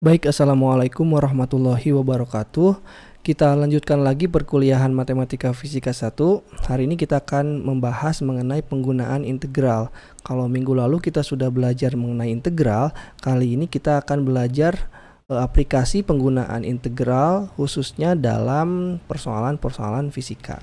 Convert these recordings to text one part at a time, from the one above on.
Baik, Assalamualaikum warahmatullahi wabarakatuh. Kita lanjutkan lagi perkuliahan Matematika Fisika 1. Hari ini kita akan membahas mengenai penggunaan integral. Kalau minggu lalu kita sudah belajar mengenai integral, kali ini kita akan belajar aplikasi penggunaan integral khususnya dalam persoalan-persoalan fisika.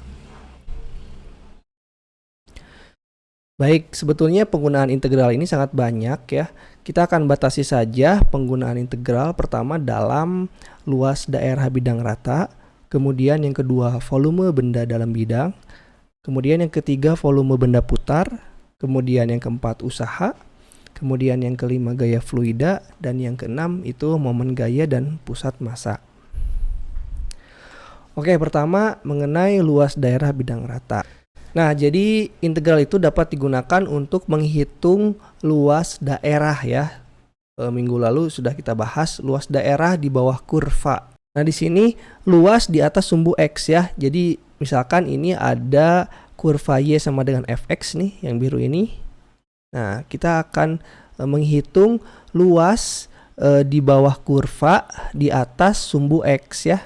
Baik, sebetulnya penggunaan integral ini sangat banyak ya. Kita akan batasi saja penggunaan integral pertama dalam luas daerah bidang rata, kemudian yang kedua volume benda dalam bidang, kemudian yang ketiga volume benda putar, kemudian yang keempat usaha, kemudian yang kelima gaya fluida, dan yang keenam itu momen gaya dan pusat massa. Oke, pertama mengenai luas daerah bidang rata. Nah, jadi integral itu dapat digunakan untuk menghitung luas daerah ya. Minggu lalu sudah kita bahas luas daerah di bawah kurva. Nah, di sini luas di atas sumbu X ya. Jadi misalkan ini ada kurva Y sama dengan Fx nih, yang biru ini. Nah, kita akan menghitung luas di bawah kurva di atas sumbu X ya.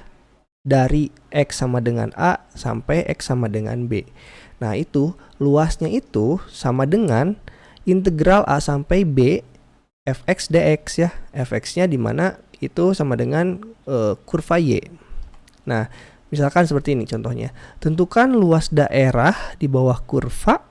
Dari X sama dengan A sampai X sama dengan B. Nah, itu luasnya itu sama dengan integral A sampai B fx dx ya. Fx-nya di mana itu sama dengan kurva Y. Nah, misalkan seperti ini contohnya. Tentukan luas daerah di bawah kurva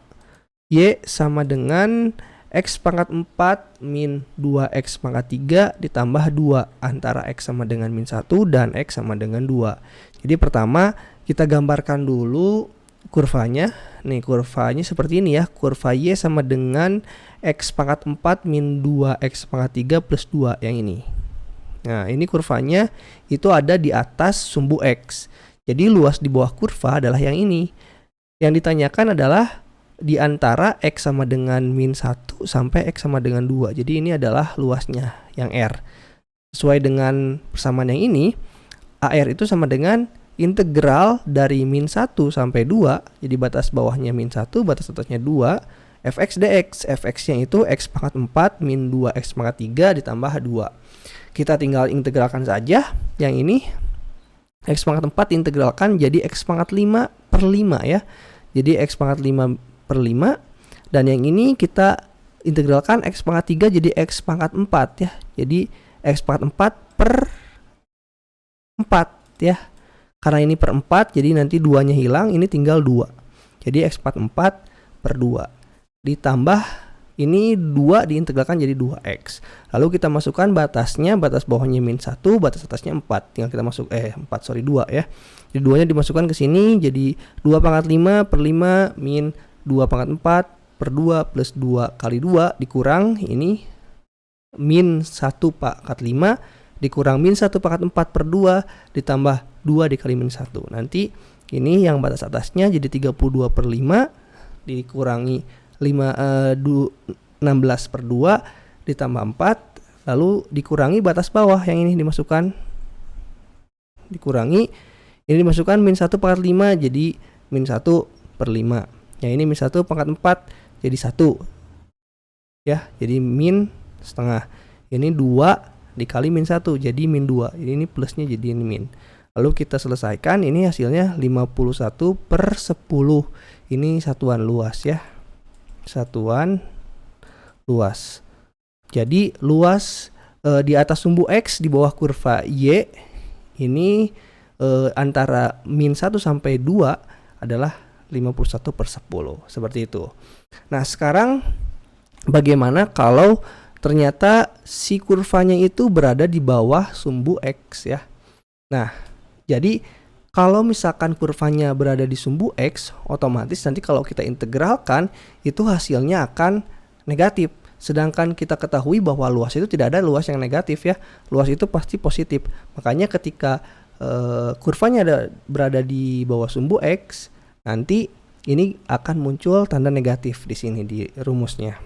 Y sama dengan X pangkat 4 min 2X pangkat 3 ditambah 2 antara X sama dengan min 1 dan X sama dengan 2. Jadi pertama kita gambarkan dulu kurvanya. Nih kurvanya seperti ini ya. Kurva Y sama dengan X pangkat 4 min 2X pangkat 3 plus 2 yang ini. Nah, ini kurvanya itu ada di atas sumbu X. Jadi luas di bawah kurva adalah yang ini. Yang ditanyakan adalah di antara X sama dengan min 1 sampai X sama dengan 2. Jadi ini adalah luasnya yang R. Sesuai dengan persamaan yang ini, AR itu sama dengan integral dari min 1 sampai 2. Jadi batas bawahnya min 1, batas atasnya 2. Fx dx. Fx-nya itu X pangkat 4 min 2X pangkat 3 ditambah 2. Kita tinggal integralkan saja yang ini. X pangkat 4 integralkan jadi X pangkat 5 per 5 ya. Jadi X pangkat 5 per 5. Dan yang ini kita integralkan X pangkat 3 jadi X pangkat 4 ya. Jadi X pangkat 4 per 4 ya. Karena ini per 4 jadi nanti 2 nya hilang, ini tinggal 2. Jadi X pangkat 4 per 2. Ditambah ini 2 diintegralkan jadi 2X. Lalu kita masukkan batasnya, batas bawahnya min 1, batas atasnya 4. Tinggal kita masuk 2 ya. Jadi 2 nya dimasukkan ke sini jadi 2 pangkat 5 per 5 min 2 pangkat 4 per 2 plus 2 kali 2 dikurang ini min 1 pangkat 5 dikurang min 1 pangkat 4 per 2 ditambah 2 dikali min 1. Nanti ini yang batas atasnya jadi 32 per 5 dikurangi 16 per 2 ditambah 4. Lalu dikurangi batas bawah yang ini dimasukkan. Dikurangi. Ini dimasukkan min 1 pangkat 5 jadi min 1 per 5. Yang ini min 1 pangkat 4 jadi 1. Ya, jadi min setengah. Ini 2 dikali min 1 jadi min 2. Ini plusnya jadi ini min. Lalu kita selesaikan, ini hasilnya 51 per 10. Ini satuan luas ya. Satuan luas. Jadi luas di atas sumbu X di bawah kurva Y ini antara min 1 sampai 2 adalah 51 per 10. Seperti itu. Nah, sekarang bagaimana kalau ternyata si kurvanya itu berada di bawah sumbu X ya. Nah, jadi kalau misalkan kurvanya berada di sumbu X, otomatis nanti kalau kita integralkan itu hasilnya akan negatif. Sedangkan kita ketahui bahwa luas itu tidak ada luas yang negatif ya. Luas itu pasti positif. Makanya ketika kurvanya berada di bawah sumbu X, nanti ini akan muncul tanda negatif di sini di rumusnya.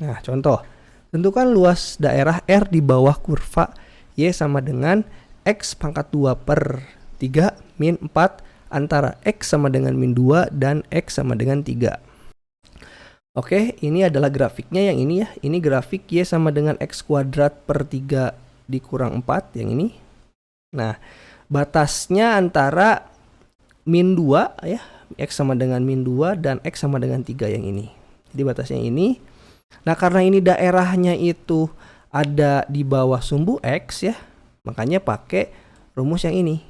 Nah, contoh. Tentukan luas daerah R di bawah kurva Y sama dengan X pangkat 2 per 3 min 4 antara X sama dengan min 2 dan X sama dengan 3. Oke, ini adalah grafiknya yang ini ya. Ini grafik Y sama dengan X kuadrat per 3 dikurang 4 yang ini. Nah, batasnya antara min 2 ya, X sama dengan min 2 dan X sama dengan 3 yang ini. Jadi batasnya ini. Nah, karena ini daerahnya itu ada di bawah sumbu X ya, makanya pakai rumus yang ini.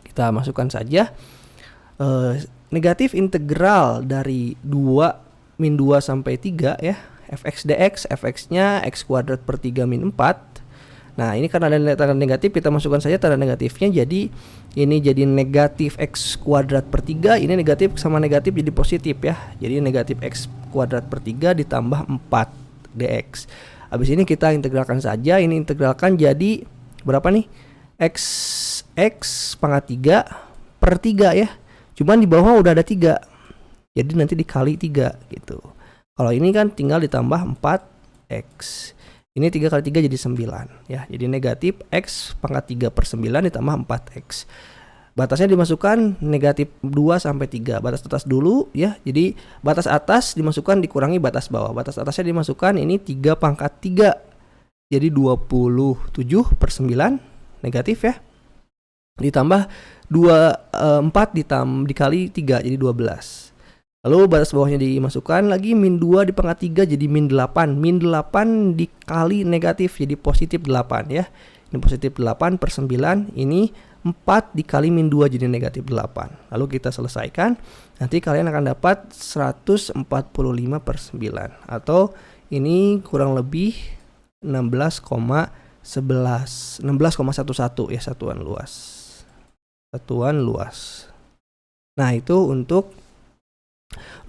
Kita masukkan saja negatif integral dari min 2 sampai 3 ya, fx dx, fx-nya x kuadrat per 3 min 4. Nah, ini karena ada tanda negatif, kita masukkan saja tanda negatifnya. Jadi ini jadi negatif x kuadrat per 3, ini negatif sama negatif jadi positif ya. Jadi negatif x kuadrat per 3 ditambah 4 dx. Habis ini kita integralkan saja. Ini integralkan jadi berapa nih? X pangkat 3 per 3 ya. Cuman di bawah udah ada 3. Jadi nanti dikali 3 gitu. Kalau ini kan tinggal ditambah 4x. Ini 3 kali 3 jadi 9 ya. Jadi negatif x pangkat 3 per 9 ditambah 4x. Batasnya dimasukkan negatif 2 sampai 3. Batas atas dulu ya. Jadi batas atas dimasukkan dikurangi batas bawah. Batas atasnya dimasukkan ini 3 pangkat 3. Jadi 27 per 9 negatif ya. Ditambah 4 dikali 3 jadi 12. Lalu batas bawahnya dimasukkan lagi min 2 di pangkat 3 jadi min 8. Min 8 dikali negatif jadi positif 8 ya. Ini positif 8 per 9. Ini 4 dikali min 2 jadi negatif 8. Lalu kita selesaikan. Nanti kalian akan dapat 145 per 9. Atau ini kurang lebih 16,11 16,11 ya, satuan luas. Nah, itu untuk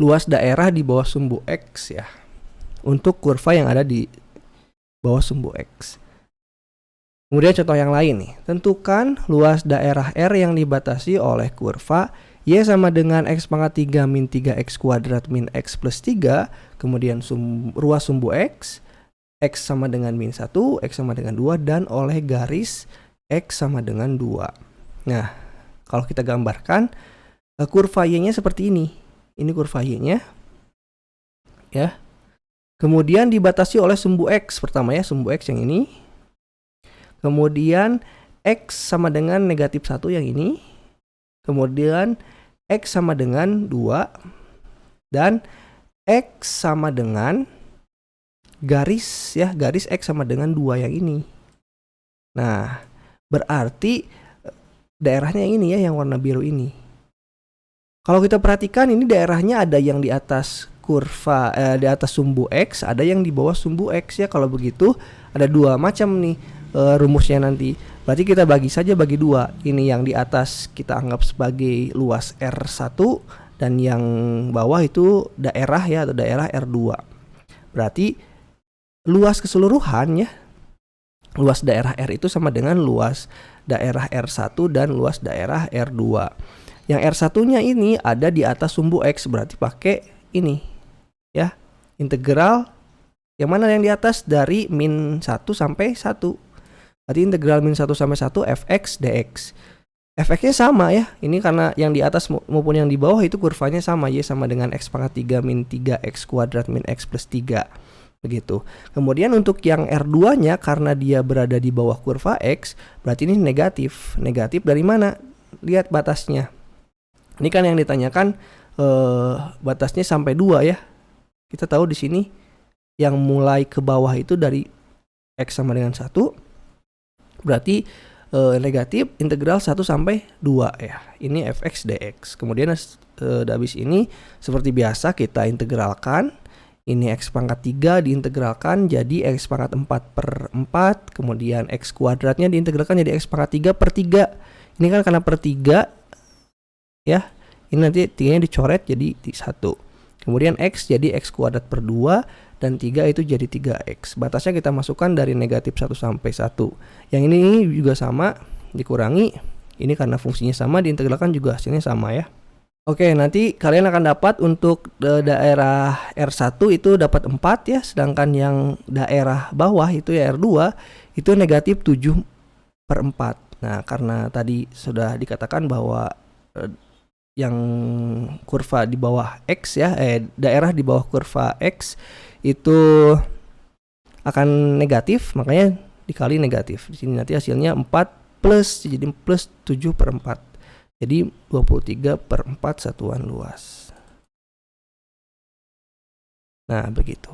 luas daerah di bawah sumbu X ya. Untuk kurva yang ada di bawah sumbu X. Kemudian contoh yang lain nih. Tentukan luas daerah R yang dibatasi oleh kurva Y sama dengan X pangkat 3 min 3X kuadrat min X plus 3. Kemudian ruas sumbu X. X sama dengan min 1, X sama dengan 2, dan oleh garis X sama dengan 2. Nah, kalau kita gambarkan kurva Y-nya seperti ini. Ini kurva Y-nya ya. Kemudian dibatasi oleh sumbu X. Pertama ya, sumbu X yang ini. Kemudian X sama dengan negatif 1 yang ini. Kemudian X sama dengan 2. Dan X sama dengan garis ya, garis X sama dengan 2 yang ini. Nah, berarti daerahnya yang ini ya, yang warna biru ini. Kalau kita perhatikan ini daerahnya ada yang di atas kurva di atas sumbu X, ada yang di bawah sumbu X ya. Kalau begitu ada dua macam nih rumusnya nanti. Berarti kita bagi saja bagi 2. Ini yang di atas kita anggap sebagai luas R1 dan yang bawah itu daerah ya, atau daerah R2. Berarti luas keseluruhan ya, luas daerah R itu sama dengan luas daerah R1 dan luas daerah R2. Yang R1-nya ini ada di atas sumbu X, berarti pakai ini ya, integral yang mana yang di atas dari min 1 sampai 1. Berarti integral min 1 sampai 1 fx dx. Fx-nya sama ya, ini karena yang di atas maupun yang di bawah itu kurvanya sama, Y sama dengan X pangkat 3 min 3X kuadrat min X plus 3. Begitu. Kemudian untuk yang R2-nya karena dia berada di bawah kurva X, berarti ini negatif. Negatif dari mana? Lihat batasnya. Ini kan yang ditanyakan batasnya sampai 2 ya. Kita tahu di sini yang mulai ke bawah itu dari X sama dengan 1. Berarti negatif integral 1 sampai 2 ya. Ini fx dx. Kemudian habis ini seperti biasa kita integralkan. Ini X pangkat 3 diintegralkan jadi X pangkat 4 per 4. Kemudian X kuadratnya diintegralkan jadi X pangkat 3 per 3. Ini kan karena per 3 ya. Ini nanti 3-nya dicoret jadi 1. Kemudian X jadi X kuadrat per 2. Dan 3 itu jadi 3X. Batasnya kita masukkan dari negatif 1 sampai 1. Yang ini juga sama, dikurangi. Ini karena fungsinya sama, diintegralkan juga hasilnya sama ya. Oke, nanti kalian akan dapat untuk daerah R1 itu dapat 4 ya. Sedangkan yang daerah bawah itu ya R2 itu negatif 7 per 4. Nah, karena tadi sudah dikatakan bahwa yang kurva di bawah X ya, daerah di bawah kurva X itu akan negatif, makanya dikali negatif. Di sini nanti hasilnya 4 plus, jadi plus 7/4. Jadi 23/4 satuan luas. Nah, begitu.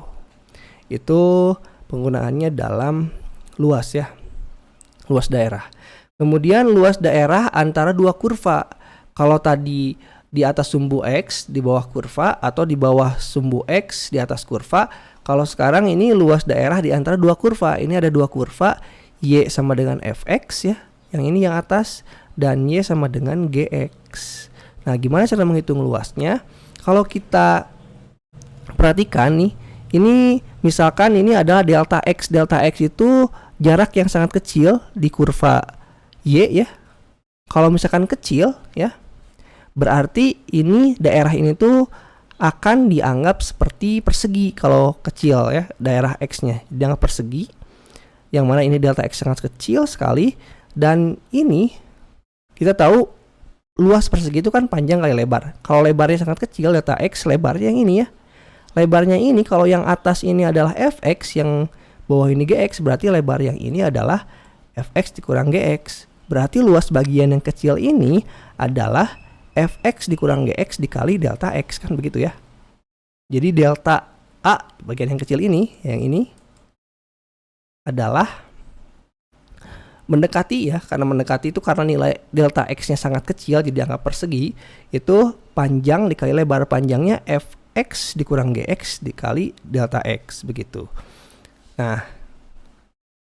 Itu penggunaannya dalam luas ya. Luas daerah. Kemudian luas daerah antara dua kurva. Kalau tadi di atas sumbu X di bawah kurva, atau di bawah sumbu X di atas kurva. Kalau sekarang ini luas daerah di antara dua kurva. Ini ada dua kurva, Y sama dengan Fx ya. Yang ini yang atas, dan Y sama dengan Gx. Nah, gimana cara menghitung luasnya? Kalau kita perhatikan nih, ini misalkan ini adalah delta X. Delta X itu jarak yang sangat kecil di kurva Y ya. Kalau misalkan kecil ya, berarti ini daerah ini tuh akan dianggap seperti persegi. Kalau kecil ya, daerah X-nya dianggap persegi, yang mana ini delta X sangat kecil sekali. Dan ini kita tahu luas persegi itu kan panjang kali lebar. Kalau lebarnya sangat kecil, delta X lebarnya yang ini ya. Lebarnya ini, kalau yang atas ini adalah Fx, yang bawah ini Gx, berarti lebar yang ini adalah Fx dikurang Gx. Berarti luas bagian yang kecil ini adalah Fx dikurang Gx dikali delta X, kan begitu ya. Jadi delta A bagian yang kecil ini, yang ini adalah mendekati ya, karena mendekati itu karena nilai delta X nya sangat kecil, jadi dianggap persegi. Itu panjang dikali lebar, panjangnya Fx dikurang Gx dikali delta X, begitu. Nah,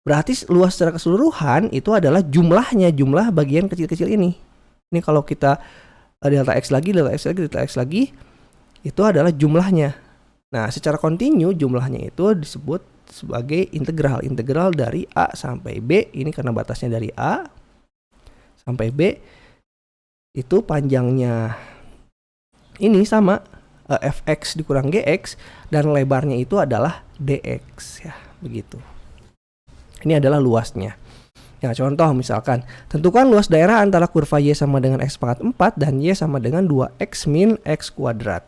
berarti luas secara keseluruhan itu adalah jumlahnya, jumlah bagian kecil-kecil ini. Ini kalau kita delta X lagi, delta X lagi, delta X lagi, itu adalah jumlahnya. Nah, secara kontinu jumlahnya itu disebut sebagai integral. Integral dari A sampai B, ini karena batasnya dari A sampai B, itu panjangnya ini sama Fx dikurang Gx, dan lebarnya itu adalah dx ya, begitu. Ini adalah luasnya. Ya, contoh misalkan, tentukan luas daerah antara kurva Y sama dengan X pangkat 4 dan Y sama dengan 2X min X kuadrat.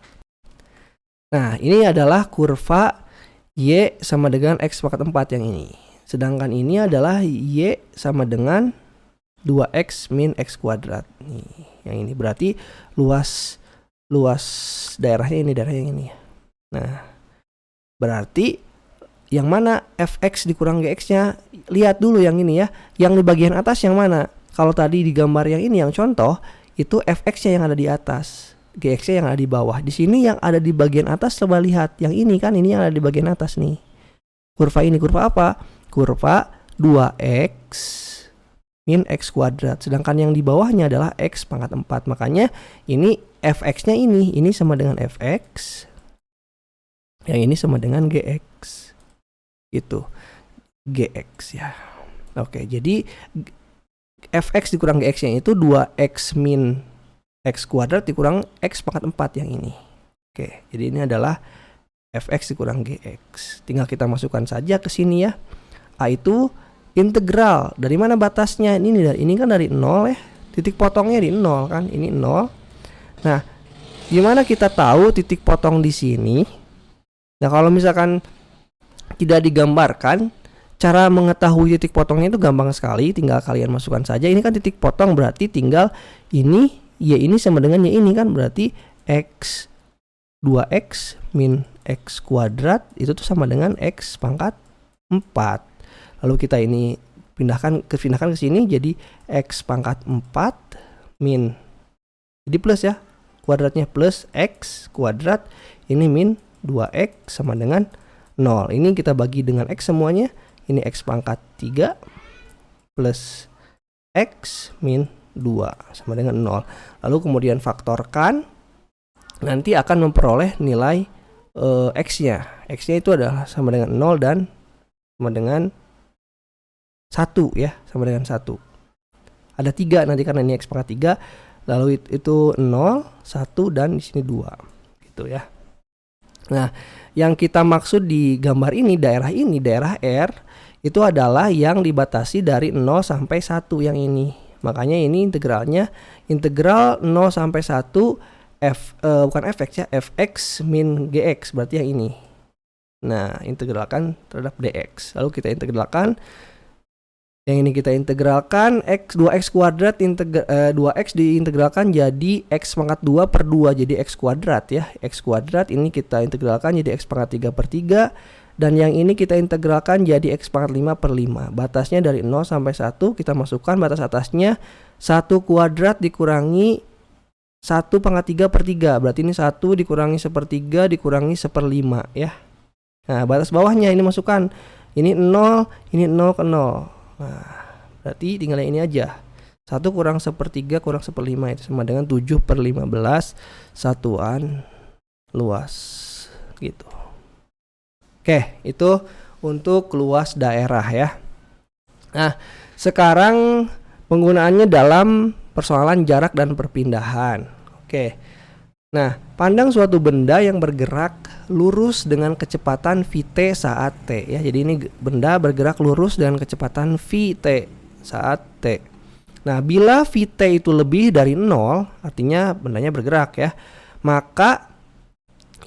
Nah, ini adalah kurva Y sama dengan X pangkat 4 yang ini. Sedangkan ini adalah Y sama dengan 2X min X kuadrat. Nih, yang ini berarti luas daerahnya ini, daerah yang ini. Nah, berarti yang mana Fx dikurang Gx-nya, lihat dulu yang ini ya. Yang di bagian atas yang mana? Kalau tadi di gambar yang ini, yang contoh, itu Fx-nya yang ada di atas, Gx-nya yang ada di bawah. Di sini yang ada di bagian atas, coba lihat. Yang ini kan, ini yang ada di bagian atas nih. Kurva ini, kurva apa? Kurva 2x min x kuadrat. Sedangkan yang di bawahnya adalah x pangkat 4. Makanya ini Fx-nya ini sama dengan Fx. Yang ini sama dengan Gx. Itu Gx ya. Oke, jadi Fx dikurang Gx-nya itu 2x min x kuadrat dikurang x pangkat 4 yang ini. Oke, jadi ini adalah Fx dikurang Gx. Tinggal kita masukkan saja ke sini ya. A itu integral. Dari mana batasnya? Ini kan dari 0 ya. Titik potongnya di 0 kan. Ini 0. Nah, gimana kita tahu titik potong di sini? Nah, kalau misalkan tidak digambarkan, cara mengetahui titik potongnya itu gampang sekali, tinggal kalian masukkan saja. Ini kan titik potong, berarti tinggal ini Y ini sama dengan Y ini kan, berarti X 2X min X kuadrat itu tuh sama dengan X pangkat 4. Lalu kita ini pindahkan ke sini, jadi X pangkat 4 min, jadi plus ya, kuadratnya plus X kuadrat, ini min 2X sama dengan 0. Ini kita bagi dengan X semuanya. Ini X pangkat 3 plus X min 2 sama dengan 0. Lalu kemudian faktorkan, nanti akan memperoleh nilai X-nya. X-nya itu adalah sama dengan 0 dan sama dengan 1 ya, sama dengan 1. Ada 3 nanti karena ini X pangkat 3. Lalu itu 0, 1 dan di sini 2. Gitu ya. Nah, yang kita maksud di gambar ini, daerah R, itu adalah yang dibatasi dari 0 sampai 1 yang ini. Makanya ini integralnya, integral 0 sampai 1 bukan Fx ya, Fx min Gx, berarti yang ini. Nah, integralkan terhadap dx. Lalu kita integralkan Yang ini kita integralkan, 2x kuadrat 2x diintegralkan jadi x pangkat 2 per 2 jadi x kuadrat ya. X kuadrat ini kita integralkan jadi x pangkat 3 per 3. Dan yang ini kita integralkan jadi x pangkat 5 per 5. Batasnya dari 0 sampai 1 kita masukkan batas atasnya 1 kuadrat dikurangi 1 pangkat 3 per 3. Berarti ini 1 dikurangi 1/3 dikurangi 1/5 ya. Nah batas bawahnya ini masukkan. Ini 0, ini 0 ke 0. Nah, berarti tinggal yang ini aja. 1 kurang 1/3 kurang 1/5 itu sama dengan 7/15 satuan luas gitu. Oke, itu untuk luas daerah ya. Nah, sekarang penggunaannya dalam persoalan jarak dan perpindahan. Oke. Nah, pandang suatu benda yang bergerak lurus dengan kecepatan Vt saat T ya. Jadi ini benda bergerak lurus dengan kecepatan Vt saat T. Nah, bila Vt itu lebih dari 0, artinya bendanya bergerak ya, maka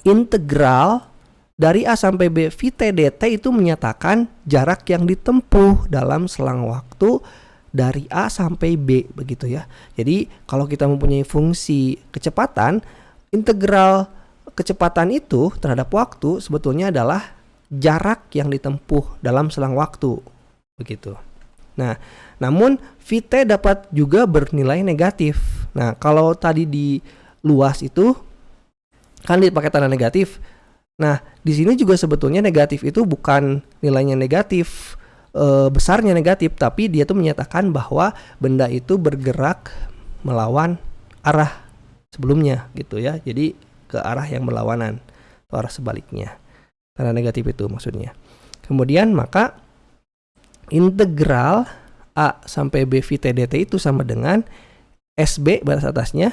integral dari A sampai B Vt dt itu menyatakan jarak yang ditempuh dalam selang waktu dari A sampai B begitu ya. Jadi kalau kita mempunyai fungsi kecepatan, integral kecepatan itu terhadap waktu sebetulnya adalah jarak yang ditempuh dalam selang waktu begitu. Nah, namun Vt dapat juga bernilai negatif. Nah, kalau tadi di luas itu kan dipakai tanda negatif. Nah, di sini juga sebetulnya negatif itu bukan nilainya negatif, besarnya negatif, tapi dia tuh menyatakan bahwa benda itu bergerak melawan arah sebelumnya gitu ya. Jadi ke arah yang berlawanan atau arah sebaliknya. Tanda negatif itu maksudnya. Kemudian maka integral A sampai B Vt dt itu sama dengan SB batas atasnya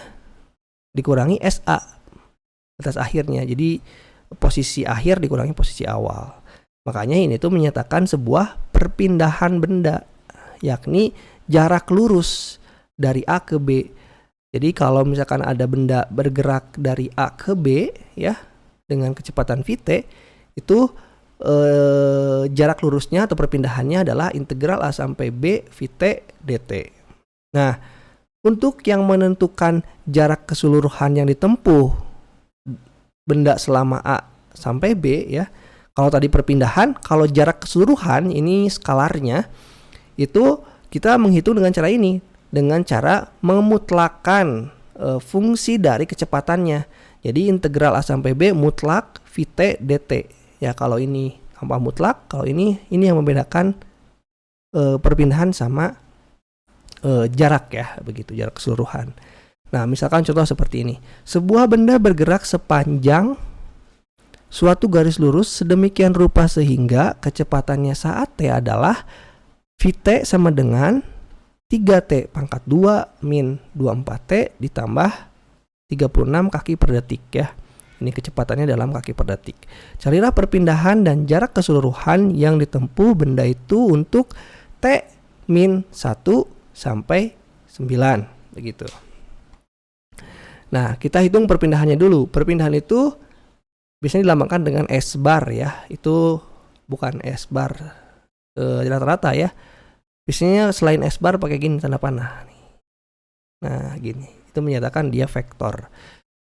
dikurangi SA batas akhirnya. Jadi posisi akhir dikurangi posisi awal. Makanya ini tuh menyatakan sebuah perpindahan benda, yakni jarak lurus dari A ke B. Jadi kalau misalkan ada benda bergerak dari A ke B ya dengan kecepatan Vt, itu jarak lurusnya atau perpindahannya adalah integral A sampai B Vt dt. Nah, untuk yang menentukan jarak keseluruhan yang ditempuh benda selama A sampai B ya, kalau tadi perpindahan, kalau jarak keseluruhan ini skalarnya, itu kita menghitung dengan cara ini, dengan cara memutlakan fungsi dari kecepatannya. Jadi integral A sampai B mutlak Vt dt. Ya kalau ini tanpa mutlak, kalau ini yang membedakan perpindahan sama jarak ya, begitu, jarak keseluruhan. Nah, misalkan contoh seperti ini. Sebuah benda bergerak sepanjang suatu garis lurus sedemikian rupa sehingga kecepatannya saat T adalah Vt sama dengan 3T pangkat 2 min 24T ditambah 36 kaki per detik ya. Ini kecepatannya dalam kaki per detik. Carilah perpindahan dan jarak keseluruhan yang ditempuh benda itu untuk T min 1 sampai 9 begitu. Nah, kita hitung perpindahannya dulu. Perpindahan itu biasanya dilambangkan dengan S bar ya. Itu bukan S bar rata-rata ya. Biasanya selain S bar pakai gini tanda panah nih. Nah, gini. Itu menyatakan dia vektor.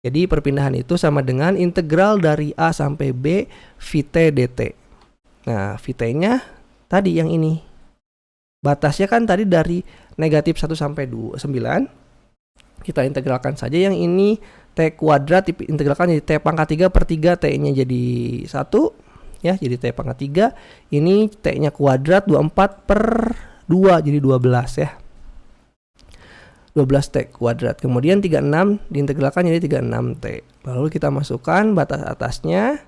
Jadi perpindahan itu sama dengan integral dari A sampai B Vt dt. Nah, Vt-nya tadi yang ini. Batasnya kan tadi dari negatif 1 sampai 9. Kita integralkan saja yang ini T kuadrat integralkan jadi T pangkat 3 per 3, T-nya jadi 1 ya, jadi T pangkat 3. Ini T-nya kuadrat 24 per 2 jadi 12 ya. 12T kuadrat. Kemudian 36 diintegralkan jadi 36T. Lalu kita masukkan batas atasnya.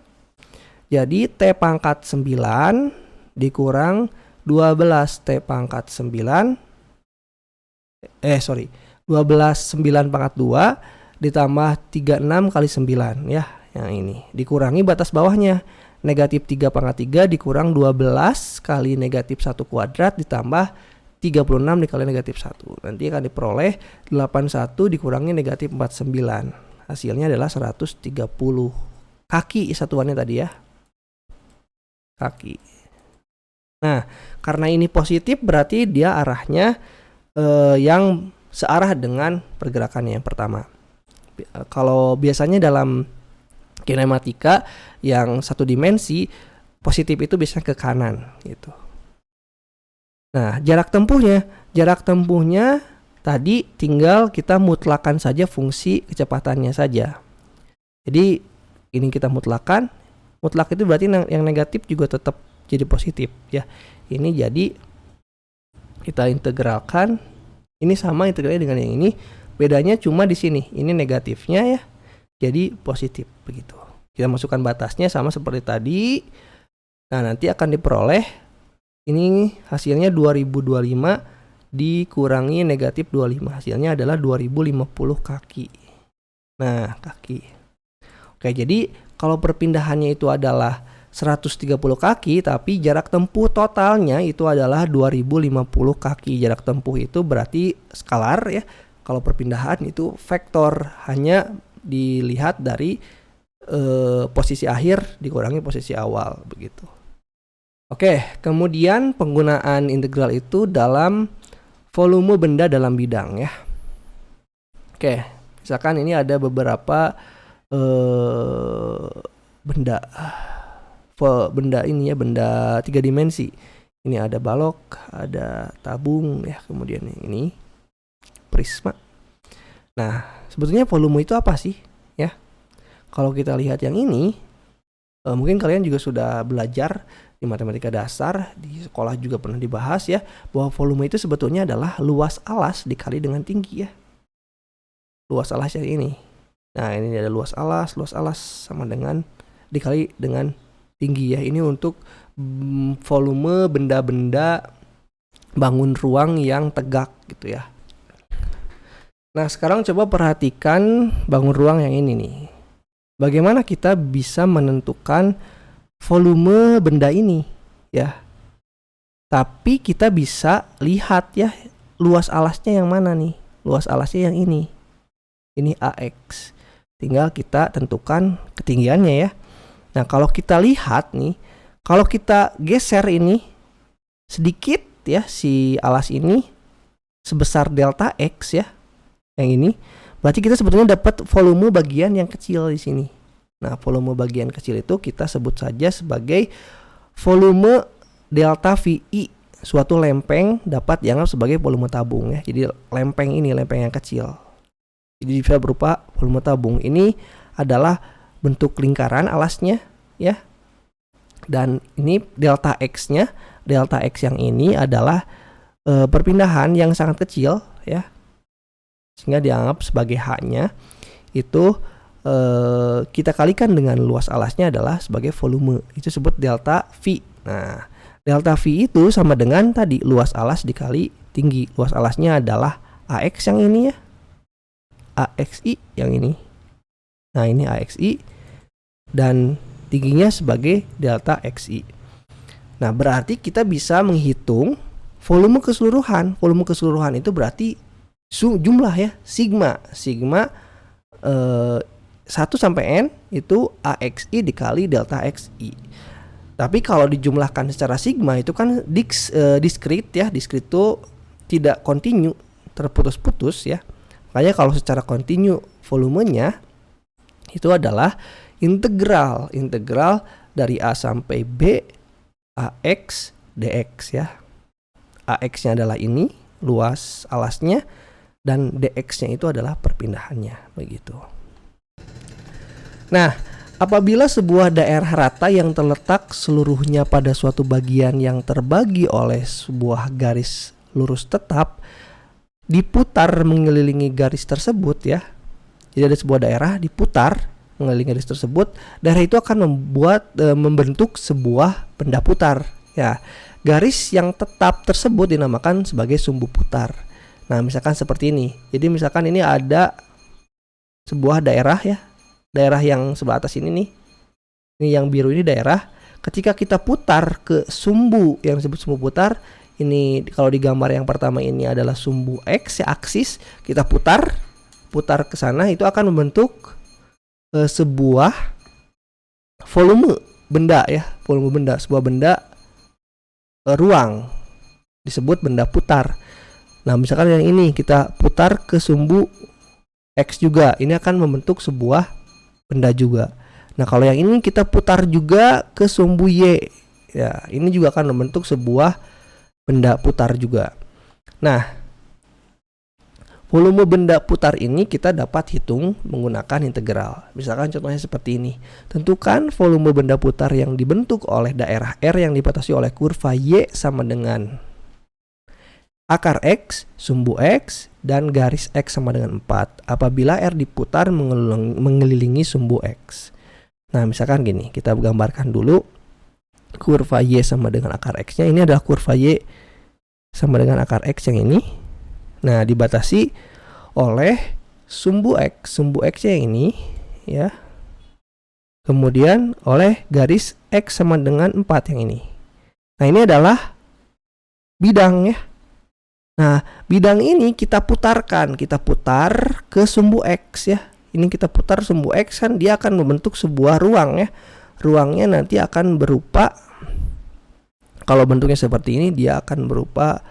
Jadi T pangkat 9 dikurang 12T pangkat 9. 12 9 pangkat 2 ditambah 36 kali 9 ya. Yang ini. Dikurangi batas bawahnya. Negatif 3 pangkat 3 dikurang 12 kali negatif 1 kuadrat ditambah 36 dikali negatif 1. Nanti akan diperoleh 81 dikurangi negatif 49. Hasilnya adalah 130 kaki satuannya tadi ya. Kaki. Nah, karena ini positif berarti dia arahnya yang searah dengan pergerakannya yang pertama. Kalau biasanya dalam kinematika yang satu dimensi, positif itu biasanya ke kanan gitu. Nah, jarak tempuhnya tadi tinggal kita mutlakan saja fungsi kecepatannya saja. Jadi ini kita mutlakan, mutlak itu berarti yang negatif juga tetap jadi positif ya. Ini jadi kita integralkan, ini sama integralnya dengan yang ini, bedanya cuma di sini, ini negatifnya ya, jadi positif begitu. Kita masukkan batasnya sama seperti tadi. Nah, nanti akan diperoleh ini hasilnya 2025 dikurangi negatif 25. Hasilnya adalah 2050 kaki. Nah, kaki. Oke, jadi kalau perpindahannya itu adalah 130 kaki, tapi jarak tempuh totalnya itu adalah 2050 kaki. Jarak tempuh itu berarti skalar ya. Kalau perpindahan itu vektor, hanya dilihat dari posisi akhir dikurangi posisi awal begitu. Oke, kemudian penggunaan integral itu dalam volume benda dalam bidang ya. Oke, misalkan ini ada beberapa benda ini ya, benda 3 dimensi. Ini ada balok, ada tabung ya, kemudian ini prisma. Nah, sebetulnya volume itu apa sih ya? Kalau kita lihat yang ini, mungkin kalian juga sudah belajar di matematika dasar, di sekolah juga pernah dibahas ya, bahwa volume itu sebetulnya adalah luas alas dikali dengan tinggi ya. Luas alas yang ini. Nah, ini ada luas alas sama dengan dikali dengan tinggi ya. Ini untuk volume benda-benda bangun ruang yang tegak gitu ya. Nah, sekarang coba perhatikan bangun ruang yang ini nih. Bagaimana kita bisa menentukan volume benda ini ya. Tapi kita bisa lihat ya, luas alasnya yang mana nih. Luas alasnya yang ini. Ini AX. Tinggal kita tentukan ketinggiannya ya. Nah, kalau kita lihat nih, kalau kita geser ini sedikit ya, si alas ini sebesar delta X ya, yang ini, berarti kita sebetulnya dapat volume bagian yang kecil di sini. Nah, volume bagian kecil itu kita sebut saja sebagai volume delta VI. Suatu lempeng dapat dianggap sebagai volume tabung ya. Jadi lempeng ini, lempeng yang kecil, jadi bisa berupa volume tabung. Ini adalah bentuk lingkaran alasnya ya. Dan ini delta X-nya, delta X yang ini adalah perpindahan yang sangat kecil ya, sehingga dianggap sebagai H-nya itu kita kalikan dengan luas alasnya adalah sebagai volume. Itu disebut delta V. Nah, delta V itu sama dengan tadi luas alas dikali tinggi. Luas alasnya adalah AX yang ini ya, AXI yang ini. Nah, ini AXI dan tingginya sebagai delta XI. Nah, berarti kita bisa menghitung volume keseluruhan. Volume keseluruhan itu berarti jumlah ya, sigma 1 sampai N itu AXI dikali delta XI. Tapi kalau dijumlahkan secara sigma itu kan diskrit ya. Diskrit itu tidak kontinu, terputus-putus ya. Makanya kalau secara kontinu volumenya itu adalah integral dari A sampai B AX dx ya. AX-nya adalah ini, luas alasnya, dan dx-nya itu adalah perpindahannya begitu. Nah, apabila sebuah daerah rata yang terletak seluruhnya pada suatu bagian yang terbagi oleh sebuah garis lurus tetap diputar mengelilingi garis tersebut ya. Jadi ada sebuah daerah diputar mengelilingi garis tersebut, daerah itu akan membentuk sebuah benda putar ya. Garis yang tetap tersebut dinamakan sebagai sumbu putar. Nah, misalkan seperti ini. Jadi misalkan ini ada sebuah daerah ya. Daerah yang sebelah atas ini nih. Ini yang biru ini daerah. Ketika kita putar ke sumbu yang disebut sumbu putar, ini kalau di gambar yang pertama ini adalah sumbu X ya, aksis. Kita putar ke sana, itu akan membentuk sebuah volume benda ya, volume benda, sebuah benda ruang, disebut benda putar. Nah, misalkan yang ini kita putar ke sumbu X juga, ini akan membentuk sebuah benda juga. Nah, kalau yang ini kita putar juga ke sumbu Y, ya ini juga akan membentuk sebuah benda putar juga. Nah, volume benda putar ini kita dapat hitung menggunakan integral. Misalkan contohnya seperti ini. Tentukan volume benda putar yang dibentuk oleh daerah R yang dibatasi oleh kurva Y sama dengan akar X, sumbu X, dan garis X sama dengan 4 apabila R diputar mengelilingi sumbu X. Nah, misalkan gini, kita gambarkan dulu kurva Y sama dengan akar X-nya. Ini adalah kurva Y sama dengan akar X yang ini. Nah, dibatasi oleh sumbu X. Sumbu X-nya yang ini, ya. Kemudian oleh garis X sama dengan 4 yang ini. Nah, ini adalah bidang, ya. Nah, bidang ini kita putarkan. Kita putar ke sumbu X, ya. Ini kita putar sumbu X, kan dia akan membentuk sebuah ruang, ya. Ruangnya nanti akan berupa, kalau bentuknya seperti ini, dia akan berupa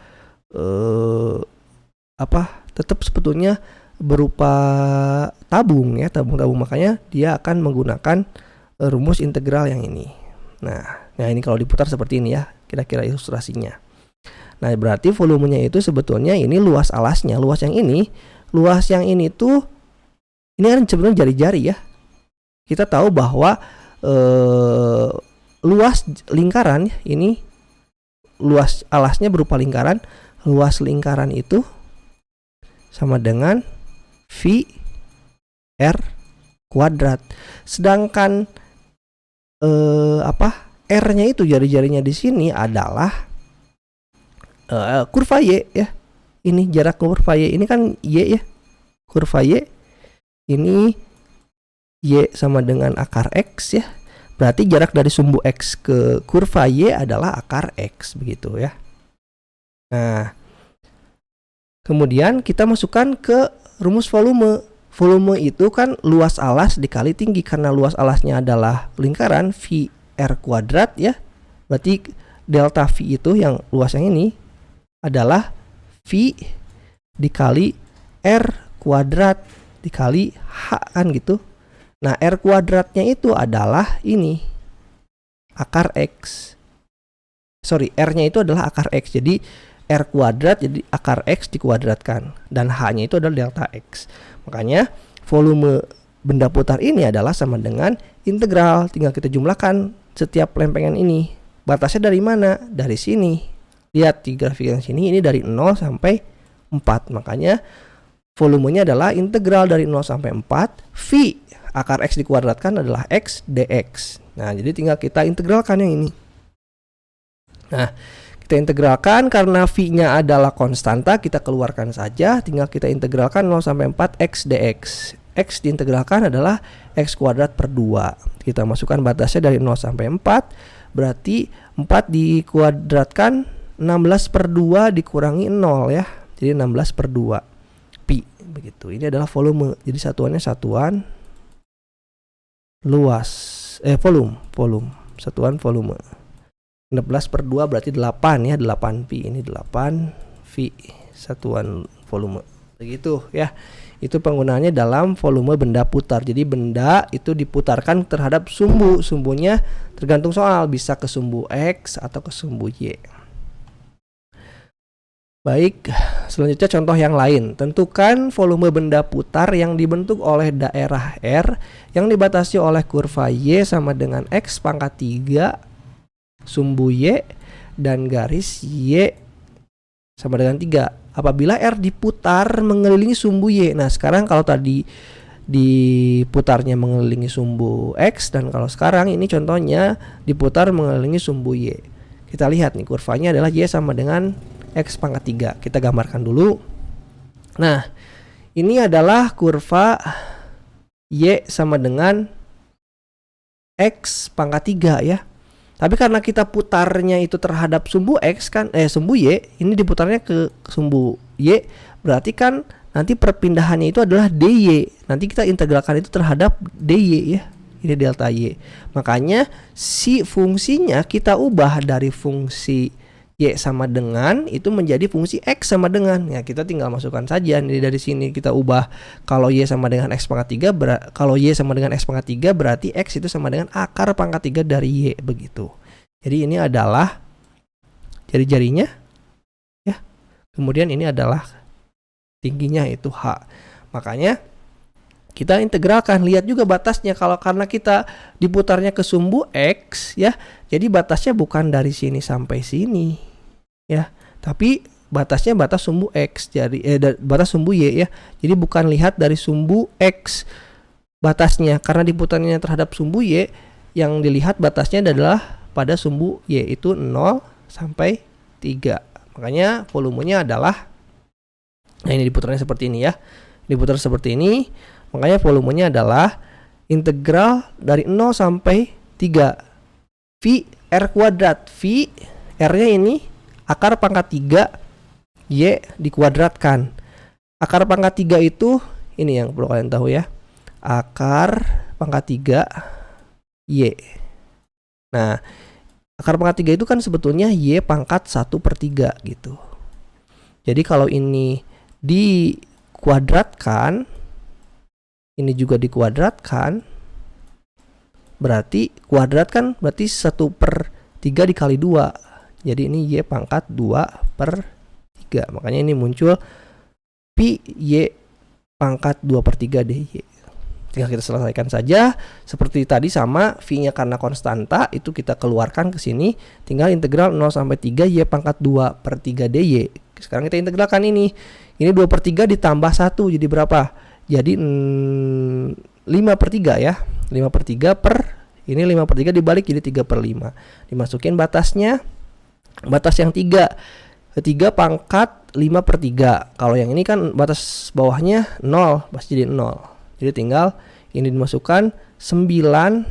tetap sebetulnya berupa tabung, ya, tabung-tabung. Makanya dia akan menggunakan rumus integral yang ini. Nah ini kalau diputar seperti ini, ya, kira-kira ilustrasinya. Nah, berarti volumenya itu sebetulnya ini luas alasnya. Luas yang ini tuh ini kan sebetulnya jari-jari, ya. Kita tahu bahwa luas lingkaran ini, luas alasnya berupa lingkaran. Luas lingkaran itu sama dengan V R kuadrat. Sedangkan R-nya itu, jari-jarinya di sini adalah kurva Y, ya. Ini jarak kurva Y, ini kan Y, ya. Kurva Y ini Y sama dengan akar X, ya. Berarti jarak dari sumbu X ke kurva Y adalah akar X, begitu, ya. Nah, kemudian kita masukkan ke rumus volume. Volume itu kan luas alas dikali tinggi. Karena luas alasnya adalah lingkaran, V R kuadrat, ya. Berarti delta V itu yang luas yang ini adalah V dikali R kuadrat dikali H, kan gitu. Nah, R kuadratnya itu adalah ini, akar X. R-nya itu adalah akar X. Jadi R kuadrat jadi akar X dikuadratkan. Dan H-nya itu adalah delta X. Makanya volume benda putar ini adalah sama dengan integral. Tinggal kita jumlahkan setiap lempengan ini. Batasnya dari mana? Dari sini. Lihat di grafik yang sini, ini dari 0 sampai 4. Makanya volumenya adalah integral dari 0 sampai 4. V akar X dikuadratkan adalah X dx. Nah, jadi tinggal kita integralkan yang ini. Nah, kita integralkan karena V-nya adalah konstanta, kita keluarkan saja. Tinggal kita integralkan 0 sampai 4 X dx. X diintegralkan adalah X kuadrat per 2. Kita masukkan batasnya dari 0 sampai 4. Berarti 4 dikuadratkan 16 per 2 dikurangi 0, ya. Jadi 16 per 2 pi, begitu. Ini adalah volume. Jadi satuannya satuan luas, volume. Satuan volume. 16 per 2 berarti 8, ya, 8 pi. Ini 8 V satuan volume. Begitu, ya. Itu penggunaannya dalam volume benda putar. Jadi benda itu diputarkan terhadap sumbu. Sumbunya tergantung soal, bisa ke sumbu X atau ke sumbu Y. Baik, selanjutnya contoh yang lain. Tentukan volume benda putar yang dibentuk oleh daerah R yang dibatasi oleh kurva Y sama dengan X pangkat 3 sumbu Y dan garis Y sama dengan 3 apabila R diputar mengelilingi sumbu Y. Nah, sekarang kalau tadi diputarnya mengelilingi sumbu X, dan kalau sekarang ini contohnya diputar mengelilingi sumbu Y. Kita lihat nih, kurvanya adalah Y sama dengan X pangkat 3. Kita gambarkan dulu. Nah, ini adalah kurva Y sama dengan X pangkat 3, ya. Tapi karena kita putarnya itu terhadap sumbu X kan, sumbu Y, ini diputarnya ke sumbu Y, berarti kan nanti perpindahannya itu adalah dy. Nanti kita integralkan itu terhadap dy, ya. Ini delta y. Makanya si fungsinya kita ubah dari fungsi Y sama dengan itu menjadi fungsi X sama dengan, ya kita tinggal masukkan saja nih dari sini kita ubah. Kalau Y sama dengan X pangkat 3 kalau Y sama dengan X pangkat 3 berarti X itu sama dengan akar pangkat 3 dari Y begitu. Jadi ini adalah jari-jarinya ya. Kemudian ini adalah tingginya itu H. Makanya kita integralkan, lihat juga batasnya. Kalau karena kita diputarnya ke sumbu X ya, jadi batasnya bukan dari sini sampai sini ya, tapi batasnya batas sumbu X. Jadi batas sumbu Y ya. Jadi bukan lihat dari sumbu X batasnya, karena diputarnya terhadap sumbu Y, yang dilihat batasnya adalah pada sumbu Y itu 0 sampai 3. Makanya volumenya adalah, nah ini diputarnya seperti ini ya. Diputar seperti ini. Makanya volumenya adalah integral dari 0 sampai 3 V R kuadrat. V R-nya ini akar pangkat 3 Y dikuadratkan. Akar pangkat 3 itu ini yang perlu kalian tahu ya. Akar pangkat 3 Y. Nah, akar pangkat 3 itu kan sebetulnya Y pangkat 1/3 gitu. Jadi kalau ini dikuadratkan, ini juga dikuadratkan, berarti kuadrat kan berarti 1/3 dikali 2. Jadi ini Y pangkat 2/3. Makanya ini muncul Pi Y pangkat 2/3 DY. Tinggal kita selesaikan saja. Seperti tadi sama, V-nya karena konstanta, itu kita keluarkan ke sini. Tinggal integral 0 sampai 3 Y pangkat 2/3 DY. Sekarang kita integralkan ini. Ini 2/3 ditambah 1 jadi berapa? Jadi 5/3 ya. 5/3 ini 5/3 dibalik jadi 3/5. Dimasukin batasnya. Batas yang 3 pangkat 5/3. Kalau yang ini kan batas bawahnya 0, pasti jadi 0. Jadi tinggal ini dimasukkan 9.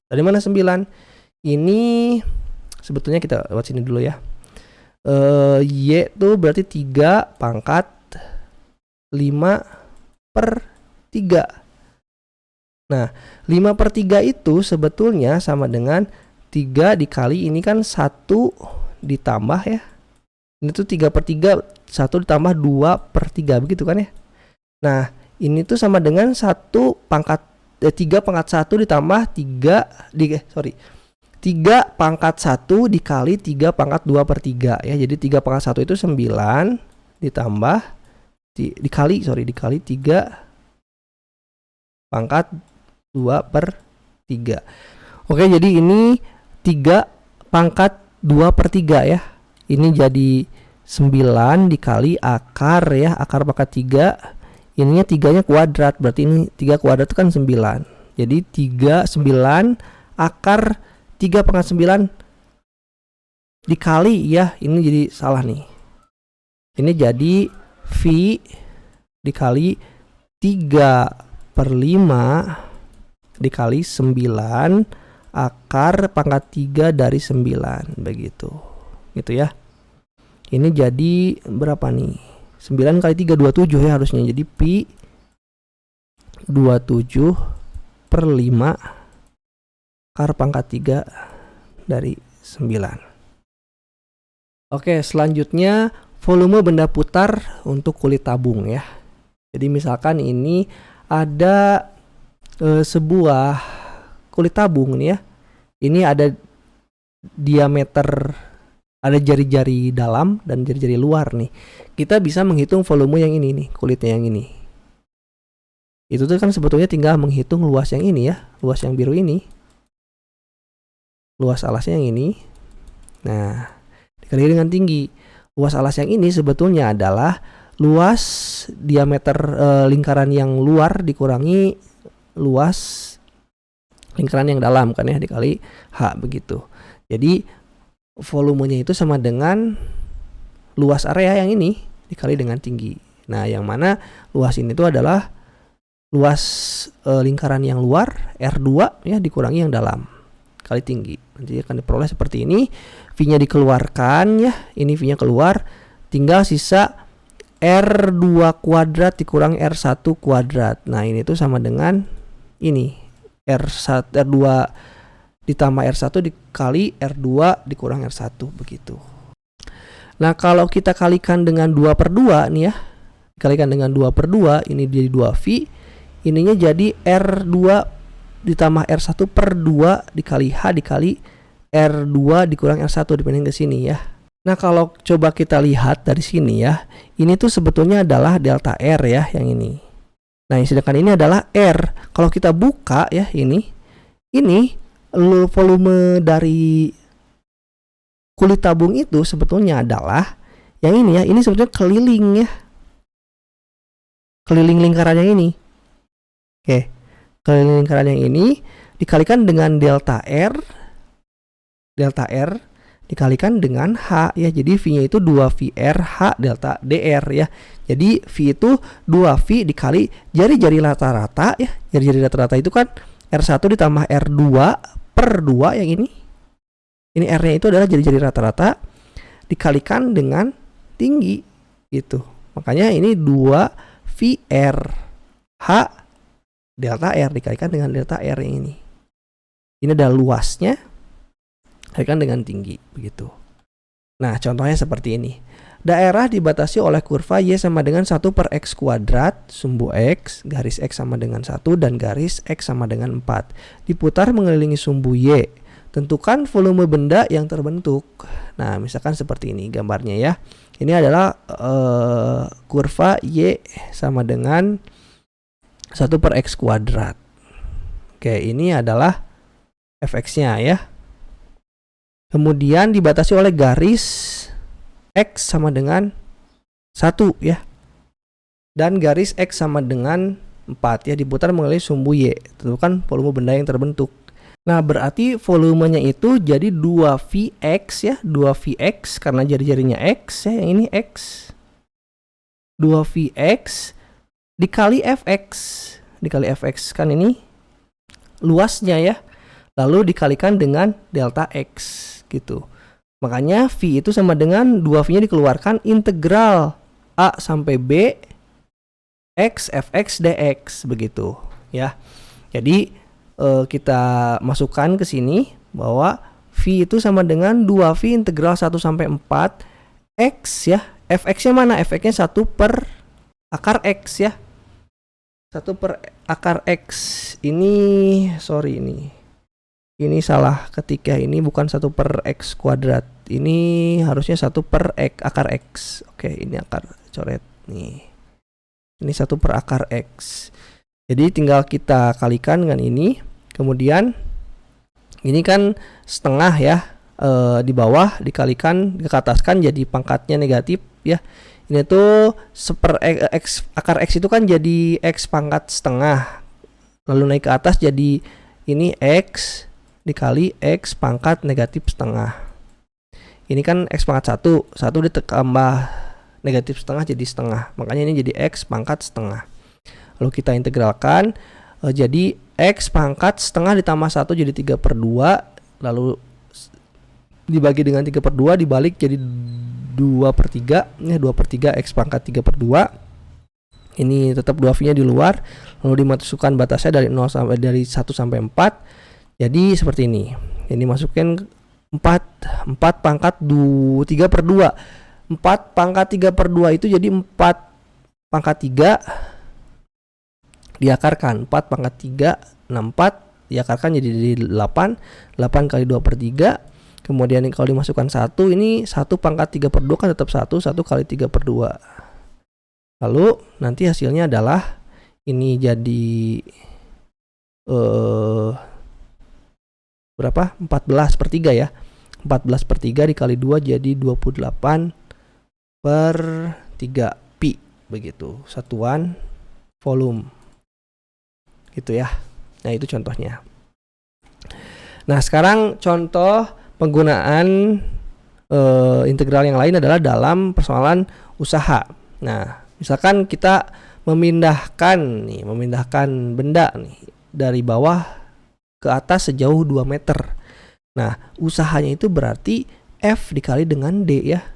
Dari mana 9? Ini sebetulnya kita lewat sini dulu ya. Y itu berarti 3 pangkat 5/3. Nah, 5/3 itu sebetulnya sama dengan 3 dikali ini kan 1 ditambah ya. Ini tuh 3/3, 1 ditambah 2/3 begitu kan ya. Nah, ini tuh sama dengan 3 pangkat 1 ditambah 3 pangkat 1 dikali 3 pangkat 2/3 ya. Jadi 3 pangkat 1 itu 9 ditambah dikali 3 pangkat 2/3. Oke, jadi ini 3 pangkat 2/3 ya. Ini jadi 9 dikali akar ya, akar pangkat 3. Ininya 3-nya kuadrat, berarti ini 3 kuadrat itu kan 9. Jadi 9 akar 3 pangkat 9 dikali ya, ini jadi salah nih. Ini jadi V dikali 3/5 dikali 9 akar pangkat 3 dari 9 begitu. Gitu ya. Ini jadi berapa nih? 9 kali 3 27 ya harusnya. Jadi Pi 27/5 akar pangkat 3 dari 9. Oke, selanjutnya volume benda putar untuk kulit tabung ya. Jadi misalkan ini ada sebuah kulit tabung nih ya. Ini ada diameter, ada jari-jari dalam dan jari-jari luar nih. Kita bisa menghitung volume yang ini nih, kulitnya yang ini. Itu tuh kan sebetulnya tinggal menghitung luas yang ini ya, luas yang biru ini. Luas alasnya yang ini. Nah, dikali dengan tinggi. Luas alas yang ini sebetulnya adalah luas diameter lingkaran yang luar dikurangi luas lingkaran yang dalam kan ya, dikali H begitu. Jadi volumenya itu sama dengan luas area yang ini dikali dengan tinggi. Nah, yang mana luas ini itu adalah luas lingkaran yang luar R2 ya dikurangi yang dalam kali tinggi. Nanti akan diperoleh seperti ini. V-nya dikeluarkan ya, ini V-nya keluar, tinggal sisa R2 kuadrat dikurangi R1 kuadrat. Nah, ini tuh sama dengan ini R2 ditambah R1 dikali R2 dikurang R1 begitu. Nah, kalau kita kalikan dengan 2/2 nih ya. Kalikan dengan 2/2, ini jadi 2V. Ininya jadi R2 ditambah R1/2 dikali H dikali R2 dikurang R1 dipindahin ke sini ya. Nah, kalau coba kita lihat dari sini ya, ini tuh sebetulnya adalah delta R ya, yang ini. Nah, sedangkan ini adalah R. Kalau kita buka ya, ini volume dari kulit tabung itu sebetulnya adalah yang ini ya. Ini sebetulnya keliling ya. Keliling lingkaran yang ini. Oke. Keliling lingkaran yang ini dikalikan dengan delta R dikalikan dengan H ya. Jadi V-nya itu 2VR H delta DR ya. Jadi V itu 2V dikali jari-jari rata-rata ya. Jari-jari rata-rata itu kan R1 ditambah R2/2 yang ini. Ini R-nya itu adalah jari-jari rata-rata dikalikan dengan tinggi gitu. Makanya ini 2VR H delta R dikalikan dengan delta R yang ini. Ini adalah luasnya dikalikan dengan tinggi begitu. Nah, contohnya seperti ini. Daerah dibatasi oleh kurva Y sama dengan 1/X kuadrat, sumbu X, garis X sama dengan 1 dan garis X sama dengan 4. Diputar mengelilingi sumbu Y. Tentukan volume benda yang terbentuk. Nah, misalkan seperti ini gambarnya ya. Ini adalah kurva Y sama dengan 1/X kuadrat. Oke, ini adalah fx-nya ya. Kemudian dibatasi oleh garis X sama dengan 1 ya. Dan garis X sama dengan 4 ya, diputar mengelilingi sumbu Y. Tentukan volume benda yang terbentuk. Nah, berarti volumenya itu jadi 2Vx ya, 2Vx karena jari-jarinya X ya, yang ini X. 2Vx dikali Fx. Dikali Fx kan ini luasnya ya. Lalu dikalikan dengan delta X gitu. Makanya V itu sama dengan 2V-nya dikeluarkan integral A sampai B X Fx dx begitu ya. Jadi kita masukkan ke sini bahwa V itu sama dengan 2V integral 1 sampai 4 X ya. Fx-nya mana? Fx-nya 1/akar X ya. 1/akar X. Ini salah ketika ini bukan 1/X kuadrat. Ini harusnya 1/akar X. Oke, ini akar coret nih. Ini 1/akar X. Jadi tinggal kita kalikan dengan ini. Kemudian ini kan setengah ya, di bawah dikalikan ke atas kan jadi pangkatnya negatif ya. Ini tuh X akar X itu kan jadi X pangkat setengah. Lalu naik ke atas jadi ini X dikali X pangkat negatif setengah. Ini kan X pangkat 1 ditambah negatif setengah jadi setengah. Makanya ini jadi X pangkat setengah. Lalu kita integralkan, jadi X pangkat setengah ditambah 1 jadi 3/2. Lalu dibagi dengan 3/2 dibalik jadi 2/3. Ini 2/3 X pangkat 3/2. Ini tetap 2V-nya di luar. Lalu dimasukkan batasnya dari 1 sampai 4. Jadi seperti ini. Ini masukin 4 pangkat 3/2. 4 pangkat 3/2 itu jadi 4 pangkat 3 diakarkan 4 pangkat 3 64 diakarkan jadi 8 kali 2/3. Kemudian kalau dimasukkan 1, ini 1 pangkat 3/2 kan tetap 1 kali 3/2. Lalu nanti hasilnya adalah ini jadi berapa? 14/3 ya. 14/3 dikali 2 jadi 28/3 pi begitu, satuan volume. Gitu ya. Nah, itu contohnya. Nah, sekarang contoh penggunaan integral yang lain adalah dalam persoalan usaha. Nah, misalkan kita memindahkan benda nih dari bawah ke atas sejauh 2 meter. Nah, usahanya itu berarti F dikali dengan D ya.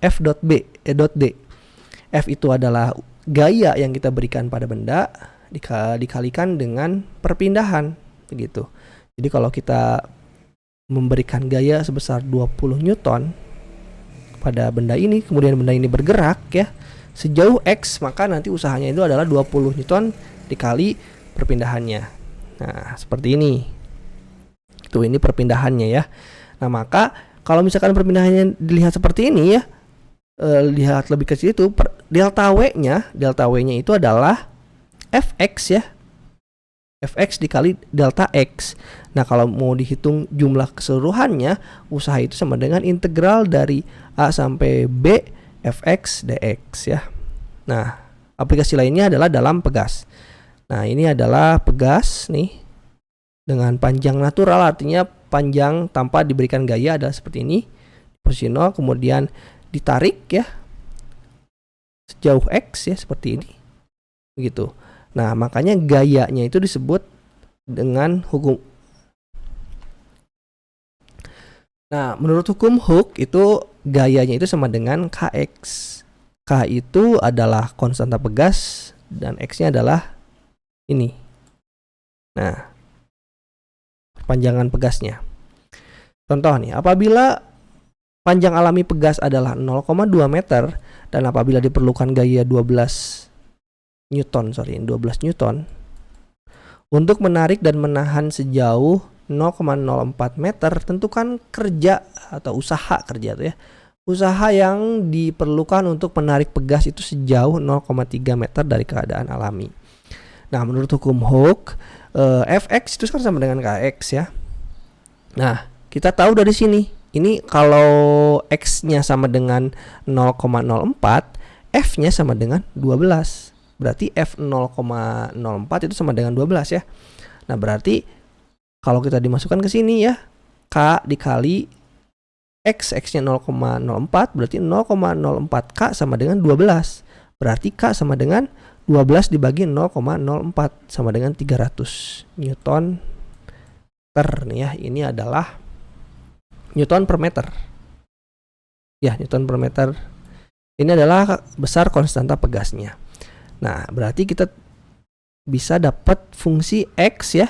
F dot D. F itu adalah gaya yang kita berikan pada benda dikalikan dengan perpindahan begitu. Jadi kalau kita memberikan gaya sebesar 20 Newton pada benda ini, kemudian benda ini bergerak ya sejauh X, maka nanti usahanya itu adalah 20 Newton dikali perpindahannya. Nah, seperti ini. Tuh, ini perpindahannya ya. Nah, maka kalau misalkan perpindahannya dilihat seperti ini ya, lihat lebih kecil itu delta W-nya itu adalah Fx ya. Fx dikali delta X. Nah, kalau mau dihitung jumlah keseluruhannya, usaha itu sama dengan integral dari A sampai B Fx dx ya. Nah, aplikasi lainnya adalah dalam pegas. Nah, ini adalah pegas nih dengan panjang natural, artinya panjang tanpa diberikan gaya adalah seperti ini, posisi 0, kemudian ditarik ya sejauh X ya seperti ini begitu. Nah, makanya gayanya itu disebut dengan hukum. Nah, menurut hukum Hooke itu gayanya itu sama dengan Kx. K itu adalah konstanta pegas dan X-nya adalah ini. Nah, perpanjangan pegasnya. Contoh nih, apabila panjang alami pegas adalah 0,2 meter dan apabila diperlukan gaya 12 Newton untuk menarik dan menahan sejauh 0,04 meter, tentukan kerja atau usaha kerja tuh ya. Usaha yang diperlukan untuk menarik pegas itu sejauh 0,3 meter dari keadaan alami. Nah, menurut hukum Hooke, Fx itu kan sama dengan Kx ya. Nah, kita tahu dari sini, ini kalau X-nya sama dengan 0,04, F-nya sama dengan 12. Berarti F 0,04 itu sama dengan 12 ya. Nah, berarti kalau kita dimasukkan ke sini ya, K dikali X, X-nya 0,04, berarti 0,04K sama dengan 12. Berarti K sama dengan 12 dibagi 0,04 sama dengan 300 Newton per nih ya. Ini adalah Newton per meter. Ya, Newton per meter. Ini adalah besar konstanta pegasnya. Nah, berarti kita bisa dapat fungsi X ya.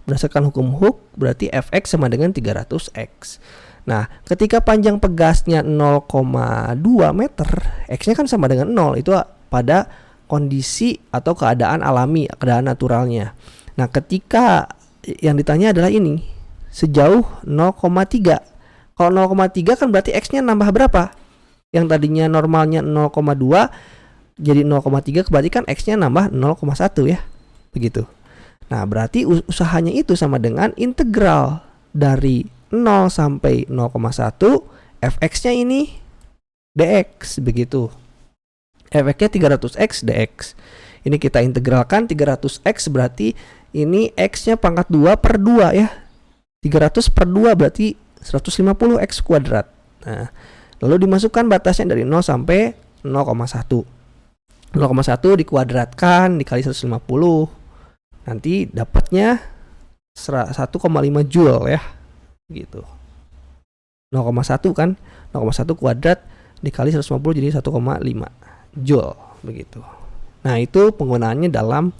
Berdasarkan hukum Hooke, berarti Fx sama dengan 300X. Nah, ketika panjang pegasnya 0,2 meter, X-nya kan sama dengan 0. Itu pada kondisi atau keadaan alami, keadaan naturalnya. Nah, ketika yang ditanya adalah ini, sejauh 0,3. Kalau 0,3 kan berarti X-nya nambah berapa? Yang tadinya normalnya 0,2 jadi 0,3, berarti kan X-nya nambah 0,1 ya. Begitu. Nah, berarti usahanya itu sama dengan integral dari 0 sampai 0,1 Fx-nya ini dx begitu. Fx-nya 300x dx. Ini kita integralkan 300x berarti ini x-nya pangkat 2 per 2 ya. 300 per 2 berarti 150x kuadrat. Nah, lalu dimasukkan batasnya dari 0 sampai 0,1. 0,1 dikuadratkan dikali 150. Nanti dapatnya 1,5 joule ya. Gitu. 0,1 kan, 0,1 kuadrat dikali 150 jadi 1,5 joule begitu. Nah, itu penggunaannya dalam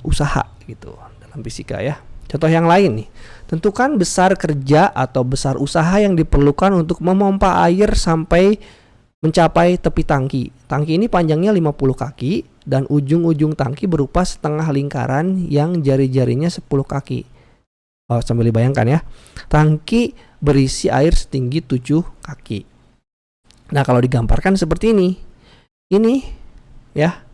usaha gitu, dalam fisika ya. Contoh yang lain nih. Tentukan besar kerja atau besar usaha yang diperlukan untuk memompa air sampai mencapai tepi tangki. Tangki ini panjangnya 50 kaki dan ujung-ujung tangki berupa setengah lingkaran yang jari-jarinya 10 kaki. Oh, sambil dibayangkan ya. Tangki berisi air setinggi 7 kaki. Nah, kalau digambarkan seperti ini. Ini ya.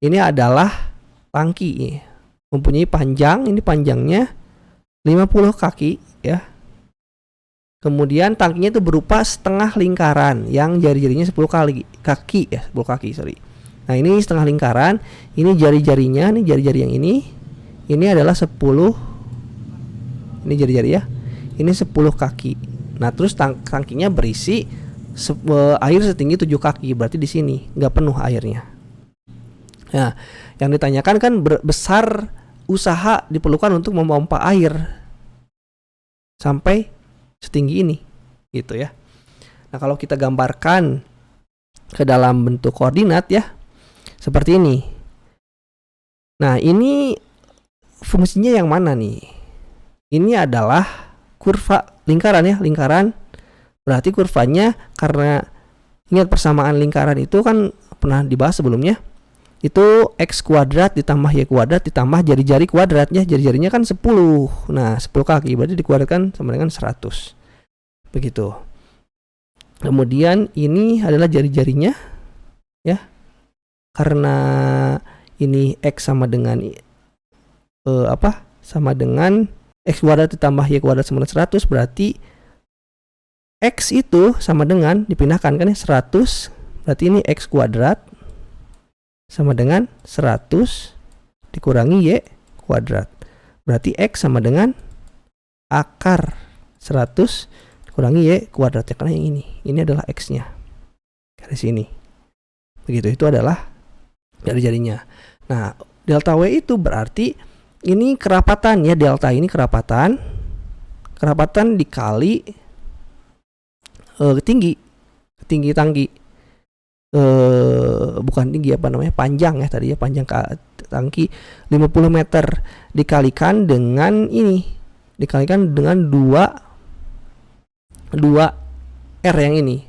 Ini adalah tangki. Mempunyai panjang, ini panjangnya 50 kaki ya. Kemudian tangkinya itu berupa setengah lingkaran yang jari-jarinya 10 kaki ya, 10 kaki, sorry. Nah, ini setengah lingkaran, ini jari-jarinya, ini jari-jari yang ini adalah 10. Ini jari-jari ya. Ini 10 kaki. Nah, terus tangkinya berisi air setinggi 7 kaki, berarti di sini nggak penuh airnya. Nah, yang ditanyakan kan besar usaha diperlukan untuk memompa air sampai setinggi ini, gitu ya. Nah, kalau kita gambarkan ke dalam bentuk koordinat ya, seperti ini. Nah, ini fungsinya yang mana nih? Ini adalah kurva lingkaran ya, lingkaran Berarti kurvanya, karena ingat persamaan lingkaran itu kan pernah dibahas sebelumnya, itu X kuadrat ditambah Y kuadrat ditambah jari-jari kuadratnya. Jari-jarinya kan 10. Nah 10 kaki berarti dikuadratkan sama dengan 100. Begitu. Kemudian ini adalah jari-jarinya ya. Karena ini X sama dengan sama dengan X kuadrat ditambah Y kuadrat sama dengan 100, berarti X itu sama dengan, dipindahkan kan ya, 100, berarti ini X kuadrat sama dengan 100 dikurangi Y kuadrat, berarti X sama dengan akar 100 dikurangi Y kuadrat, ya, karena yang ini adalah X nya garis ini. Begitu, itu adalah jari-jarinya. Nah delta W itu berarti ini kerapatan ya, delta ini kerapatan dikali tinggi tangki, bukan tinggi, panjang ya tadi ya, panjang tangki 50 meter dikalikan dengan 2 R yang ini.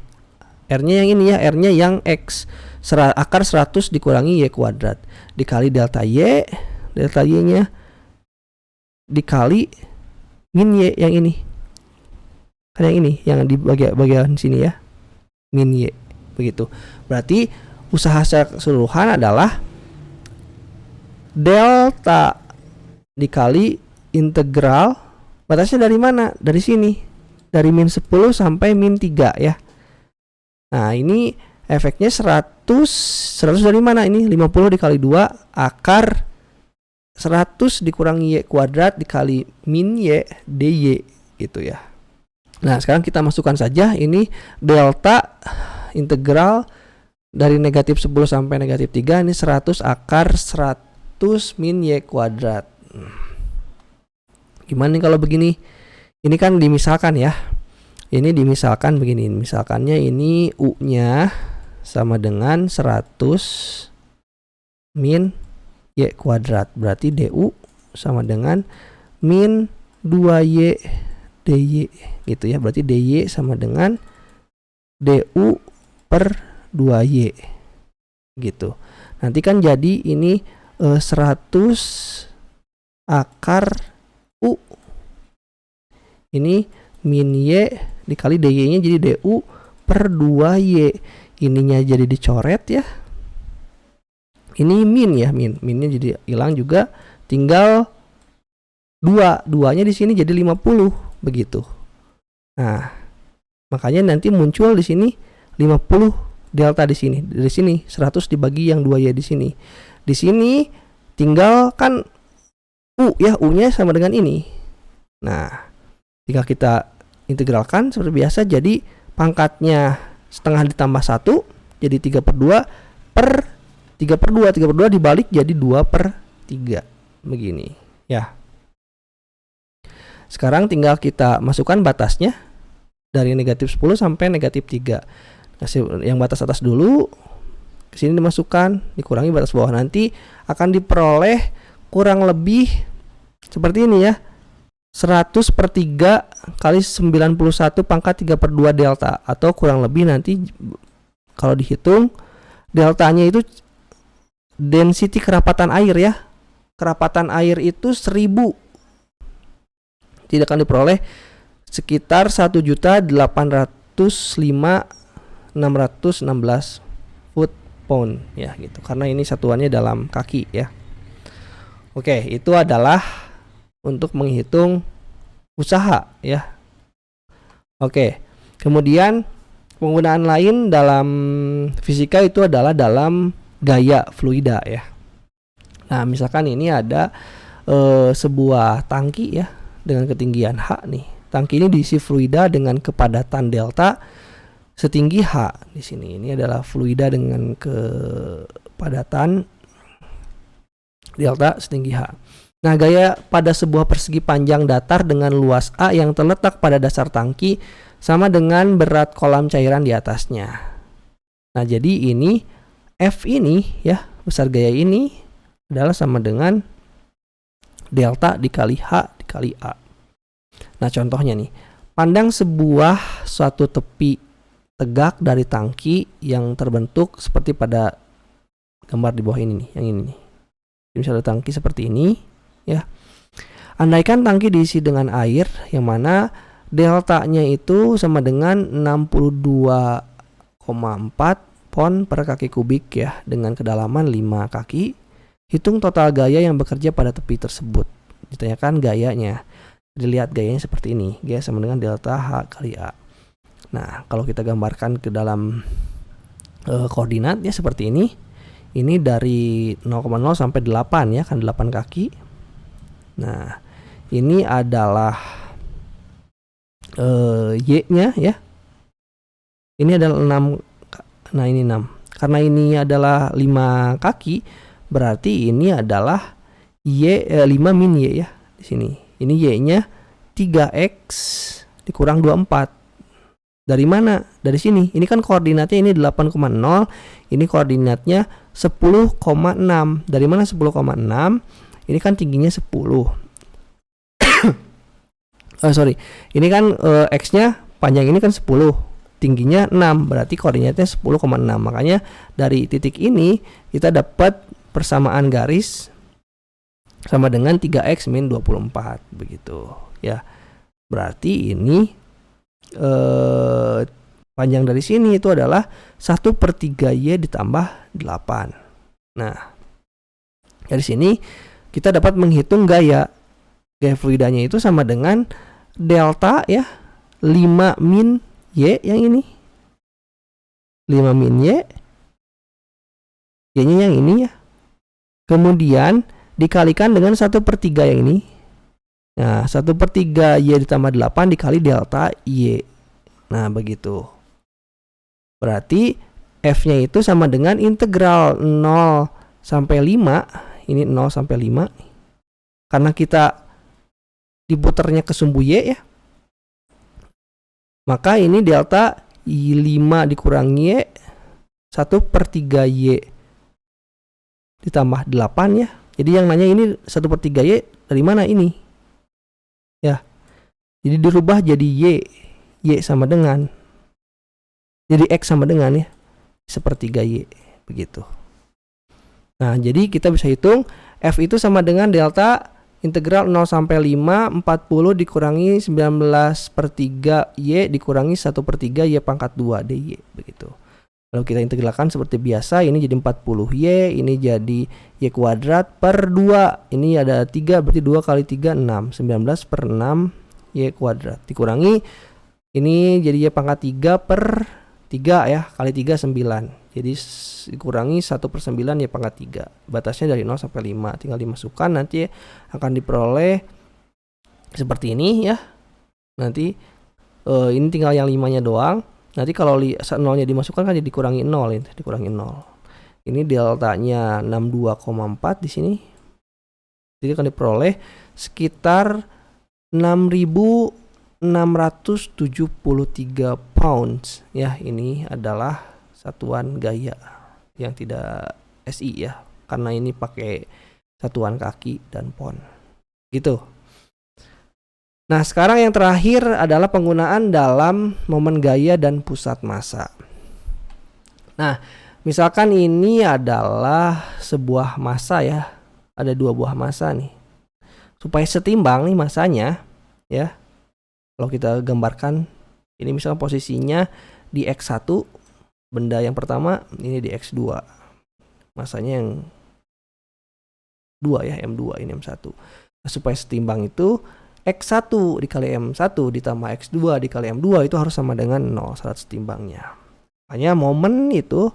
R-nya yang ini ya, R-nya yang X, akar 100 dikurangi Y kuadrat dikali delta Y-nya dikali min Y yang ini. Kan yang ini yang di bagian sini ya, min Y. Begitu. Berarti usaha secara keseluruhan adalah delta dikali integral, batasnya dari mana? Dari sini. Dari min 10 sampai min 3 ya. Nah, ini efeknya 100 dari mana ini? 50 dikali 2 akar 100 dikurangi Y kuadrat dikali min Y dy gitu ya. Nah, sekarang kita masukkan saja ini delta integral dari negatif 10 sampai negatif 3, ini 100 akar 100 min Y kuadrat. Gimana nih kalau begini? Ini kan dimisalkan ya. Ini dimisalkan begini. Misalkannya ini U-nya sama dengan 100 min Y kuadrat. Berarti DU sama dengan min 2Y dy gitu ya. Berarti dy sama dengan du per 2y gitu. Nanti kan jadi ini 100 akar u, ini min y dikali dy nya jadi du per 2y, ininya jadi dicoret ya, ini min ya, minnya jadi hilang juga, tinggal 2-nya di sini jadi 50 begitu. Nah, makanya nanti muncul di sini 50 delta di sini. Dari sini 100 dibagi yang 2y di sini. Di sini tinggal kan u ya, u-nya sama dengan ini. Nah, tinggal kita integralkan seperti biasa, jadi pangkatnya setengah ditambah 1 jadi 3/2 per 3/2 dibalik jadi 2/3 begini ya. Sekarang tinggal kita masukkan batasnya dari negatif 10 sampai negatif 3. Kasih yang batas atas dulu, ke sini dimasukkan, dikurangi batas bawah, nanti akan diperoleh kurang lebih seperti ini ya, 100/3 kali 91 pangkat 3/2 delta, atau kurang lebih nanti kalau dihitung deltanya itu density kerapatan air ya. Kerapatan air itu 1000, tidak akan diperoleh sekitar 1.805.616 foot pound ya gitu, karena ini satuannya dalam kaki ya. Oke, itu adalah untuk menghitung usaha ya. Oke, kemudian penggunaan lain dalam fisika itu adalah dalam gaya fluida ya. Nah, misalkan ini ada sebuah tangki ya dengan ketinggian H nih. Tangki ini diisi fluida dengan kepadatan delta setinggi H di sini. Ini adalah fluida dengan kepadatan delta setinggi H. Nah, gaya pada sebuah persegi panjang datar dengan luas A yang terletak pada dasar tangki sama dengan berat kolam cairan di atasnya. Nah, jadi ini F ini ya, besar gaya ini adalah sama dengan delta dikali H dikali A. Nah, contohnya nih, Pandang suatu tepi tegak dari tangki yang terbentuk seperti pada gambar di bawah ini nih, yang ini nih. Misalnya tangki seperti ini, ya. Andaikan tangki diisi dengan air, yang mana deltanya itu sama dengan 62,4 pon per kaki kubik ya, dengan kedalaman 5 kaki. Hitung total gaya yang bekerja pada tepi tersebut. Ditanyakan gayanya. Dilihat gayanya seperti ini, G sama dengan delta H kali A. Nah, kalau kita gambarkan ke dalam koordinat ya seperti ini. Ini dari 0,0 sampai 8 ya, kan 8 kaki. Nah, ini adalah Y-nya ya. Ini adalah 6. Nah, ini 6. Karena ini adalah 5 kaki, berarti ini adalah Y 5 min Y ya di sini. Ini Y-nya 3X dikurang 24. Dari mana? Dari sini. Ini kan koordinatnya ini 8,0. Ini koordinatnya 10,6. Dari mana 10,6? Ini kan tingginya 10. Ini kan X-nya panjang ini kan 10. Tingginya 6. Berarti koordinatnya 10,6. Makanya dari titik ini kita dapat persamaan garis sama dengan 3X min 24. Begitu. Ya, berarti ini panjang dari sini itu adalah 1/3 Y ditambah 8. Nah, dari sini kita dapat menghitung gaya fluidanya itu sama dengan delta ya 5 min Y yang ini, 5 min Y, Y-nya yang ini ya, kemudian dikalikan dengan 1/3 yang ini. Nah, 1/3 Y ditambah 8 dikali delta Y. Nah, begitu. Berarti F-nya itu sama dengan integral 0 sampai 5. Ini 0 sampai 5. Karena kita diputarnya ke sumbu Y ya. Maka ini delta 5 dikurangi Y, 1/3 Y ditambah 8 ya. Jadi yang nanya ini 1/3 Y dari mana ini? Ya, jadi dirubah jadi Y sama dengan, jadi X sama dengan ya 1/3 Y, begitu. Nah, jadi kita bisa hitung F itu sama dengan delta integral 0 sampai 5 40 dikurangi 19/3 Y dikurangi 1/3 Y pangkat 2 DY, begitu. Kalau kita integralkan seperti biasa, ini jadi 40 Y, ini jadi Y kuadrat per 2. Ini ada 3, berarti 2 kali 3, 6. 19/6 Y kuadrat. Dikurangi, ini jadi Y pangkat 3 per 3 ya, kali 3, 9. Jadi dikurangi 1/9 Y pangkat 3. Batasnya dari 0 sampai 5. Tinggal dimasukkan, nanti akan diperoleh seperti ini ya. Nanti ini tinggal yang 5-nya doang. Nanti kalau 0-nya dimasukkan kan jadi dikurangi 0, ini dikurangi 0. Ini deltanya 62,4 di sini. Jadi akan diperoleh sekitar 6.673 pounds ya. Ini adalah satuan gaya yang tidak SI ya, karena ini pakai satuan kaki dan pon. Gitu. Nah, sekarang yang terakhir adalah penggunaan dalam momen gaya dan pusat massa. Nah, misalkan ini adalah sebuah massa ya. Ada 2 buah massa nih. Supaya setimbang nih massanya ya. Kalau kita gambarkan, ini misalkan posisinya di X1, benda yang pertama, ini di X2. Massanya yang 2 ya, M2, ini M1. Nah, supaya setimbang itu X1 dikali M1 ditambah X2 dikali M2 itu harus sama dengan 0 syarat setimbangnya. Makanya momen itu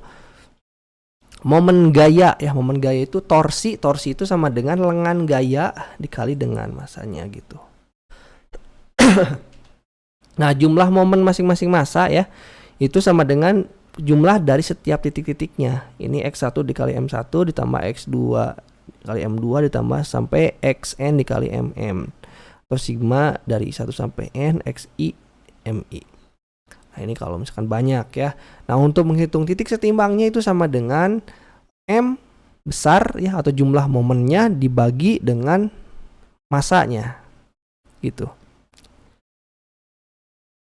momen gaya ya, momen gaya itu torsi itu sama dengan lengan gaya dikali dengan massanya gitu. Nah, jumlah momen masing-masing massa ya itu sama dengan jumlah dari setiap titik-titiknya. Ini X1 dikali M1 ditambah X2 dikali M2 ditambah sampai Xn dikali MM. Atau sigma dari 1 sampai N XI MI. Nah, ini kalau misalkan banyak ya. Nah, untuk menghitung titik setimbangnya itu sama dengan M besar ya, atau jumlah momennya dibagi dengan massanya gitu.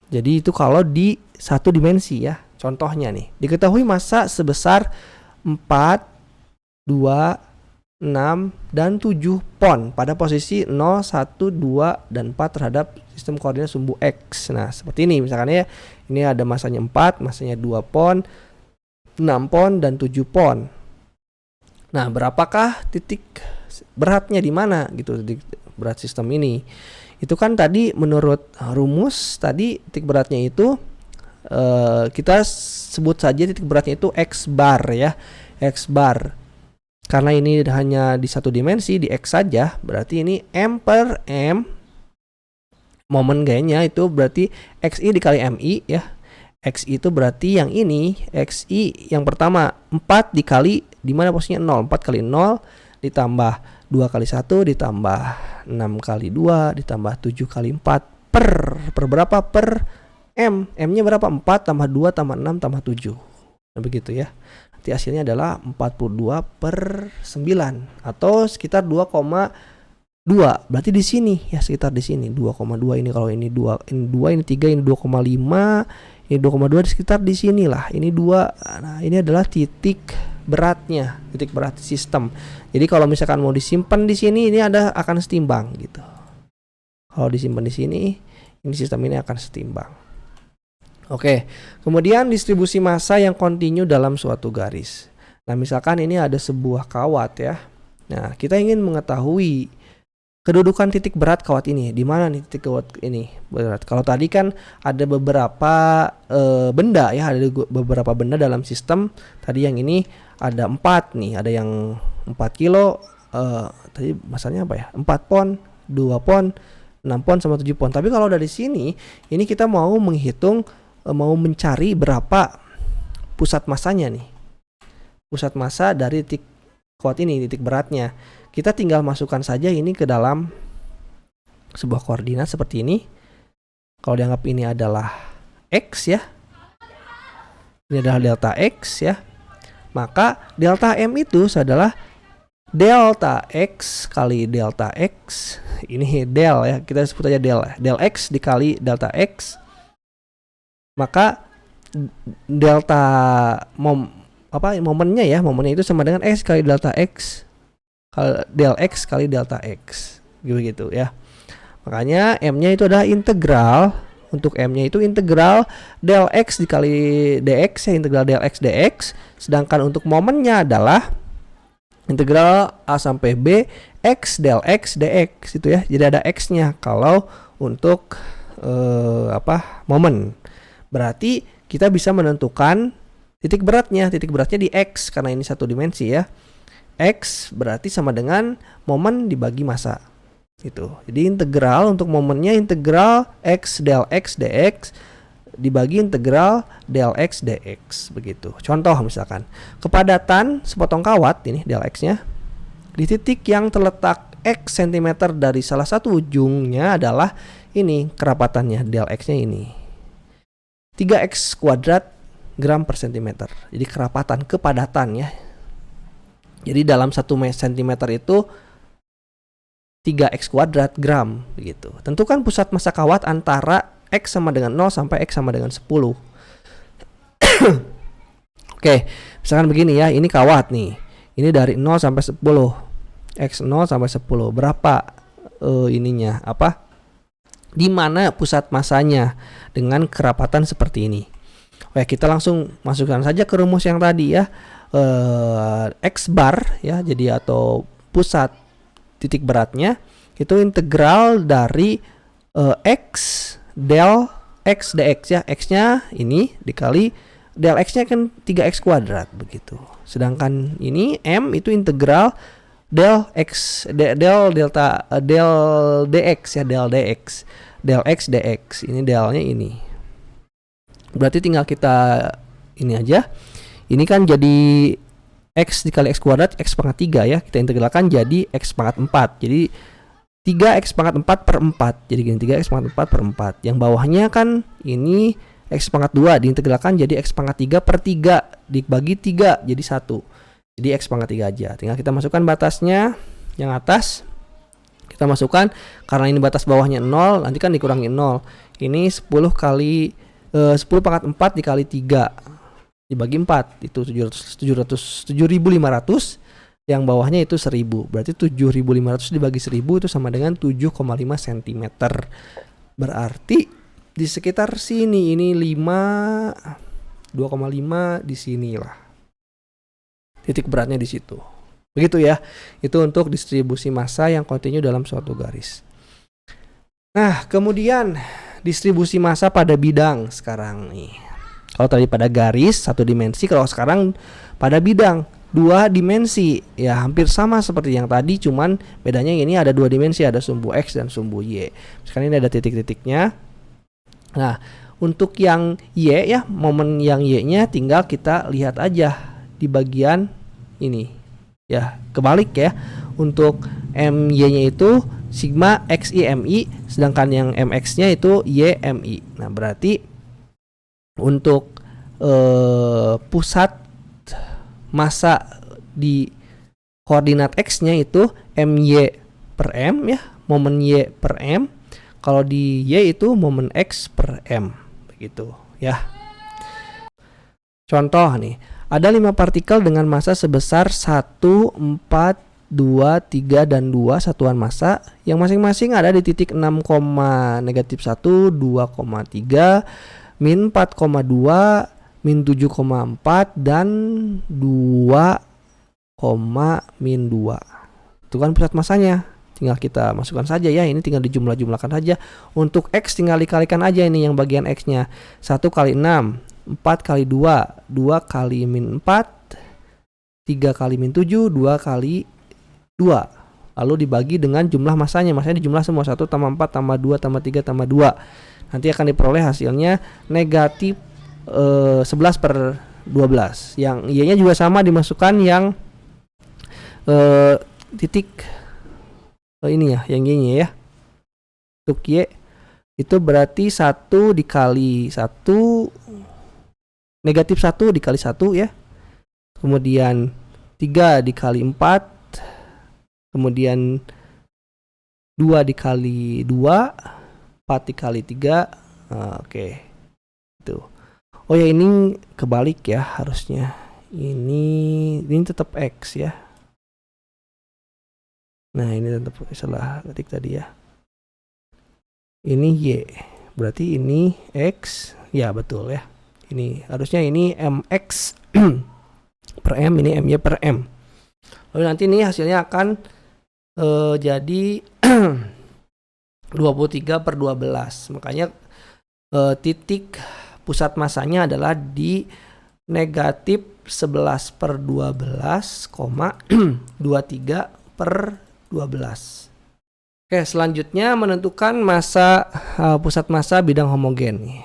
Jadi itu kalau di satu dimensi ya. Contohnya nih, diketahui massa sebesar 4, 2, 6, dan 7 pon pada posisi 0, 1, 2, dan 4 terhadap sistem koordinat sumbu X. Nah, seperti ini misalkan ya. Ini ada massanya 4, massanya 2 pon, 6 pon, dan 7 pon. Nah, berapakah titik beratnya di mana gitu, titik berat sistem ini? Itu kan tadi menurut rumus tadi titik beratnya itu kita sebut saja titik beratnya itu X bar ya. X bar. Karena ini hanya di satu dimensi, di X saja, berarti ini M per M. Momen gayanya itu berarti XI dikali MI ya. XI itu berarti yang ini, XI yang pertama 4 dikali di mana posisinya 0, 4 kali 0 ditambah 2 kali 1 ditambah 6 kali 2 ditambah 7 kali 4 per berapa? Per M. M-nya berapa? 4 tambah 2 tambah 6 tambah 7. Nah, begitu ya. Nanti hasilnya adalah 42 per 9 atau sekitar 2,2. Berarti di sini ya, sekitar di sini 2,2 ini. Kalau ini 2, ini 2, ini 3, ini 2,5, ini 2,2 di sekitar di sinilah. Ini 2. Nah, ini adalah titik beratnya, titik berat sistem. Jadi kalau misalkan mau disimpan di sini, ini akan setimbang gitu. Kalau disimpan di sini, ini sistem ini akan setimbang. Oke, kemudian distribusi massa yang kontinu dalam suatu garis. Nah, misalkan ini ada sebuah kawat ya. Nah, kita ingin mengetahui kedudukan titik berat kawat ini. Di mana nih titik kawat ini berat? Kalau tadi kan ada beberapa benda ya, ada beberapa benda dalam sistem. Tadi yang ini ada 4 nih, ada yang 4 kilo. Tadi masanya apa ya? 4 pon, 2 pon, 6 pon sama 7 pon. Tapi kalau dari sini, ini kita mau menghitung, mau mencari berapa pusat massanya nih. Pusat massa dari titik kawat ini, titik beratnya. Kita tinggal masukkan saja ini ke dalam sebuah koordinat seperti ini. Kalau dianggap ini adalah X ya. Ini adalah delta X ya. Maka delta M itu adalah delta X kali delta X. Ini del ya, kita sebut aja del. Del X dikali delta X. Maka delta momennya ya, momennya itu sama dengan X kali delta X kali del X kali delta X gitu ya. Makanya M-nya itu adalah integral, untuk M-nya itu integral del X dikali dx ya, integral del X dx. Sedangkan untuk momennya adalah integral A sampai B X del X dx itu ya. Jadi ada X-nya kalau untuk momen. Berarti kita bisa menentukan titik beratnya. Titik beratnya di X karena ini satu dimensi ya. X berarti sama dengan momen dibagi massa. Gitu. Jadi integral untuk momennya integral X del X dx dibagi integral del X dx begitu. Contoh misalkan kepadatan sepotong kawat ini del X-nya di titik yang terletak X cm dari salah satu ujungnya adalah ini kerapatannya del X-nya ini 3x kuadrat gram per cm. Jadi kerapatan, kepadatan ya. Jadi dalam 1 cm itu 3x kuadrat gram begitu. Tentukan pusat massa kawat antara X sama dengan 0 sampai X sama dengan 10. Oke, misalkan begini ya, ini kawat nih. Ini dari 0 sampai 10. X 0 sampai 10. Berapa ininya? Apa? Di mana pusat massanya dengan kerapatan seperti ini. Oke, kita langsung masukkan saja ke rumus yang tadi ya. X bar ya, jadi atau pusat titik beratnya itu integral dari X del X dx ya. X-nya ini dikali del X-nya kan 3x kuadrat begitu. Sedangkan ini M itu integral del X del delta del dx ya, del dx del X dx. Ini delnya ini. Berarti tinggal kita ini aja. Ini kan jadi X dikali X kuadrat X pangkat 3 ya. Kita integralkan jadi X pangkat 4. Jadi 3X pangkat 4 per 4. Jadi gini 3X pangkat 4 per 4. Yang bawahnya kan ini X pangkat 2 diintegralkan jadi X pangkat 3 per 3. Dibagi 3 jadi 1. Jadi X pangkat 3 aja. Tinggal kita masukkan batasnya. Yang atas kita masukkan, karena ini batas bawahnya 0, nanti kan dikurangi 0. Ini 10 kali 10 pangkat 4 dikali 3 dibagi 4 itu 7.500. Yang bawahnya itu 1000. Berarti 7.500 dibagi 1000 itu sama dengan 7,5 cm. Berarti di sekitar sini ini 2,5 di sinilah. Titik beratnya di situ. Begitu ya. Itu untuk distribusi massa yang kontinu dalam suatu garis. Nah, kemudian distribusi massa pada bidang sekarang nih. Kalau tadi pada garis 1 dimensi, kalau sekarang pada bidang 2 dimensi. Ya hampir sama seperti yang tadi, cuman bedanya ini ada 2 dimensi, ada sumbu X dan sumbu Y. Sekarang ini ada titik-titiknya. Nah, untuk yang Y ya, momen yang Y-nya tinggal kita lihat aja di bagian ini. Ya, kebalik ya. Untuk MY-nya itu sigma XI MI, sedangkan yang MX-nya itu YMI. Nah, berarti untuk pusat massa di koordinat X-nya itu MY per M ya, momen Y per M. Kalau di Y itu momen X per M. Begitu ya. Contoh nih, ada 5 partikel dengan massa sebesar 1, 4, 2, 3, dan 2 satuan massa yang masing-masing ada di titik 6, -1, 2,3, min 4,2, min 7,4, dan 2, min 2. Itu kan pusat massanya. Tinggal kita masukkan saja ya, ini tinggal dijumlah-jumlahkan saja. Untuk X tinggal dikalikan aja ini yang bagian X-nya. 1 kali 6, 4 kali 2, 2 kali min 4, 3 kali min 7, 2 kali 2. Lalu dibagi dengan jumlah massanya. Massanya dijumlah semua, 1 tambah 4 tambah 2 tambah 3 tambah 2. Nanti akan diperoleh hasilnya negatif 11/12. Yang Y-nya juga sama, dimasukkan yang titik ini ya, yang Y-nya ya. Untuk Y itu berarti 1 dikali 1, negatif 1 dikali 1 ya. Kemudian 3 dikali 4, kemudian 2 dikali 2, 4 dikali 3. Oke. Itu. Oh ya, ini kebalik ya harusnya. Ini tetap X ya. Nah, ini tetap salah ketik tadi ya. Ini Y. Berarti ini X. Ya, betul ya. Ini harusnya ini MX per M, ini MY per M. Lalu nanti ini hasilnya akan jadi 23/12. Makanya titik pusat massanya adalah di negatif 11/12,23/12. Oke, selanjutnya menentukan massa pusat massa bidang homogen.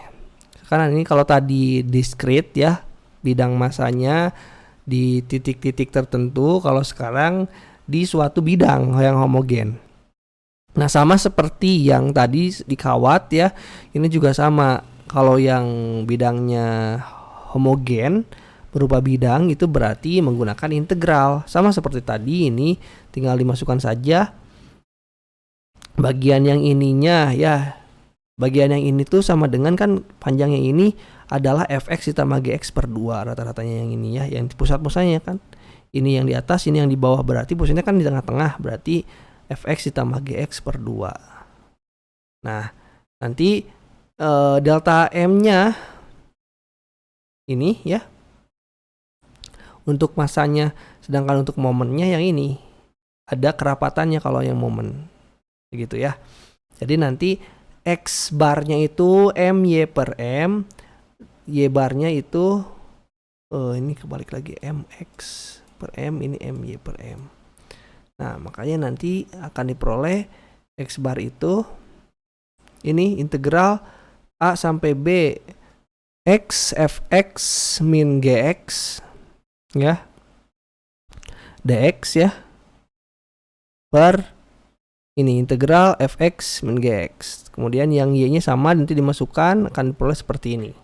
Karena ini kalau tadi diskrit ya, bidang massanya di titik-titik tertentu, kalau sekarang di suatu bidang yang homogen. Nah, sama seperti yang tadi di kawat ya, ini juga sama. Kalau yang bidangnya homogen berupa bidang itu berarti menggunakan integral. Sama seperti tadi, ini tinggal dimasukkan saja bagian yang ininya ya. Bagian yang ini tuh sama dengan kan panjangnya ini adalah fx ditambah gx per 2 rata-ratanya yang ini ya, yang pusat massanya kan. Ini yang di atas, ini yang di bawah, berarti pusatnya kan di tengah-tengah, berarti fx ditambah gx per 2. Nah, nanti delta M-nya ini ya untuk massanya, sedangkan untuk momennya yang ini ada kerapatannya kalau yang momen gitu ya. Jadi nanti X barnya itu MY per M, Y barnya itu ini kebalik lagi, MX per M, ini MY per M. Nah, makanya nanti akan diperoleh X bar itu ini integral A sampai B X fx min gx ya dx ya per ini integral fx min gx. Kemudian yang y-nya sama nanti dimasukkan, akan diperoleh seperti ini.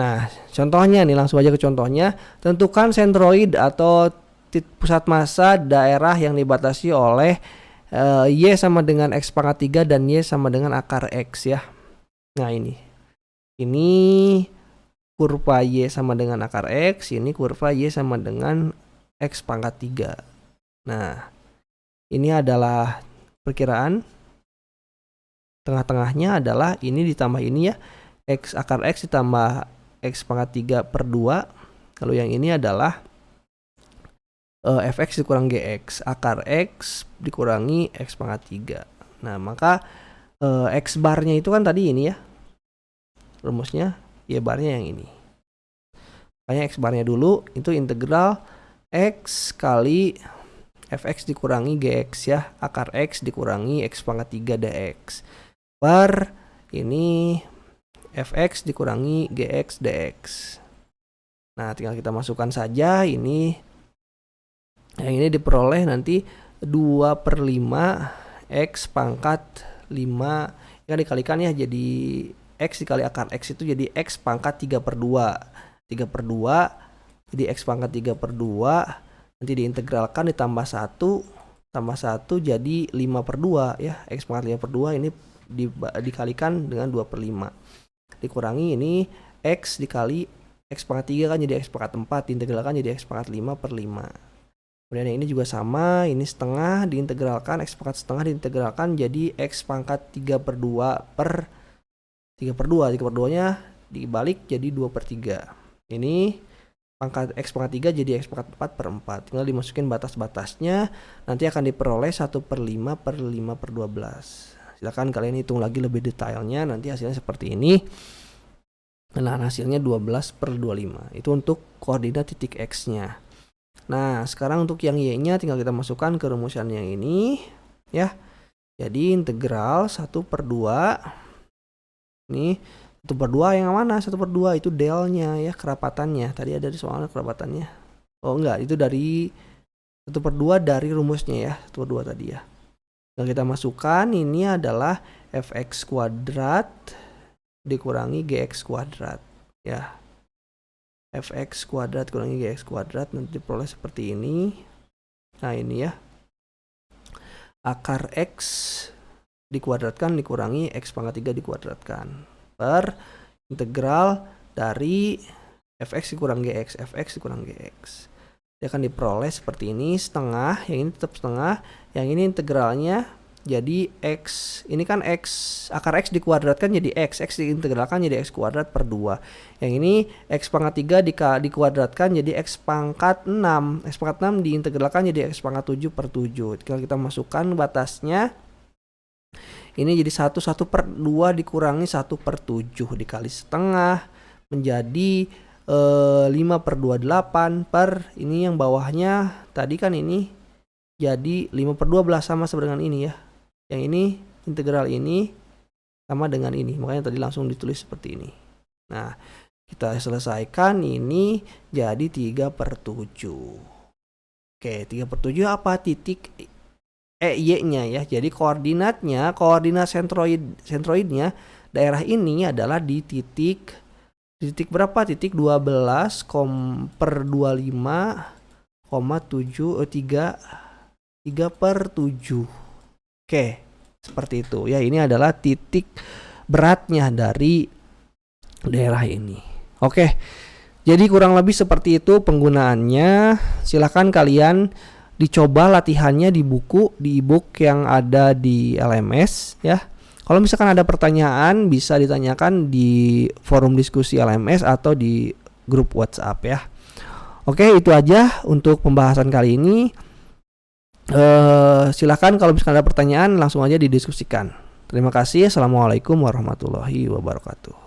Nah, contohnya nih, langsung aja ke contohnya. Tentukan sentroid atau pusat massa daerah yang dibatasi oleh y sama dengan x pangkat 3 dan y sama dengan akar x ya. Nah ini kurva Y sama dengan akar X, ini kurva Y sama dengan X pangkat 3. Nah, ini adalah perkiraan. Tengah-tengahnya adalah ini ditambah ini ya, X akar X ditambah X pangkat 3 per 2. Kalau yang ini adalah fx dikurang gx, akar X dikurangi X pangkat 3. Nah, maka X barnya itu kan tadi ini ya, rumusnya Y barnya yang ini. Makanya X barnya dulu itu integral X kali fx dikurangi gx ya, akar X dikurangi X pangkat 3 dx per ini fx dikurangi gx dx. Nah, tinggal kita masukkan saja ini. Yang ini diperoleh nanti 2/5 X pangkat 5. Ya dikalikan ya, jadi X dikali akar X itu jadi X pangkat 3/2. 3/2 jadi X pangkat 3/2. Nanti diintegralkan ditambah 1. Tambah 1 jadi 5/2 ya. X pangkat 5/2 ini dikalikan dengan 2/5. Dikurangi ini X dikali X pangkat 3 kan jadi X pangkat 4. Diintegralkan jadi X pangkat 5/5. Kemudian yang ini juga sama, ini setengah diintegralkan, X pangkat setengah diintegralkan jadi X pangkat 3/2 per 3/2. 3/2 nya dibalik jadi 2/3. Ini pangkat X pangkat 3 jadi X pangkat 4/4. Tinggal dimasukin batas-batasnya, nanti akan diperoleh 1/5 per 5/12. Silakan kalian hitung lagi lebih detailnya, nanti hasilnya seperti ini. Nah, hasilnya 12/25. Itu untuk koordinat titik X-nya. Nah, sekarang untuk yang Y-nya tinggal kita masukkan ke rumusan yang ini ya. Jadi integral 1/2. Ini 1/2 yang mana? 1/2 itu delnya ya, kerapatannya. Tadi ada di soalnya kerapatannya. Oh enggak, itu dari 1/2 dari rumusnya ya, 1/2 tadi ya. Yang kita masukkan ini adalah fx kuadrat dikurangi gx kuadrat ya. Fx kuadrat kurangi gx kuadrat nanti diperoleh seperti ini. Nah, ini ya. Akar X dikuadratkan dikurangi X pangkat 3 dikuadratkan per integral dari fx dikurang gx, fx dikurang gx. Dia akan diperoleh seperti ini, setengah, yang ini tetap setengah, yang ini integralnya jadi X, ini kan X, akar X dikuadratkan jadi X diintegralkan jadi X kuadrat per 2. Yang ini X pangkat 3 dikuadratkan jadi X pangkat 6. X pangkat 6 diintegralkan jadi X pangkat 7 per 7. Tinggal kita masukkan batasnya. Ini jadi 1/2 dikurangi 1/7 dikali setengah menjadi 5/28 per ini yang bawahnya tadi kan ini jadi 5/12 sama dengan ini ya. Yang ini integral ini sama dengan ini, makanya tadi langsung ditulis seperti ini. Nah, kita selesaikan ini jadi 3/7. Oke, 3/7 apa? Titik Y-nya ya. Jadi koordinat sentroidnya daerah ini adalah di titik berapa? Titik 12,25,7 Oke, seperti itu ya. Ini adalah titik beratnya dari daerah ini. Oke, jadi kurang lebih seperti itu penggunaannya. Silahkan kalian dicoba latihannya di buku, di ebook yang ada di LMS ya. Kalau misalkan ada pertanyaan bisa ditanyakan di forum diskusi LMS atau di grup WhatsApp ya. Oke, itu aja untuk pembahasan kali ini. Silahkan kalau misalkan ada pertanyaan langsung aja didiskusikan. Terima kasih. Assalamualaikum warahmatullahi wabarakatuh.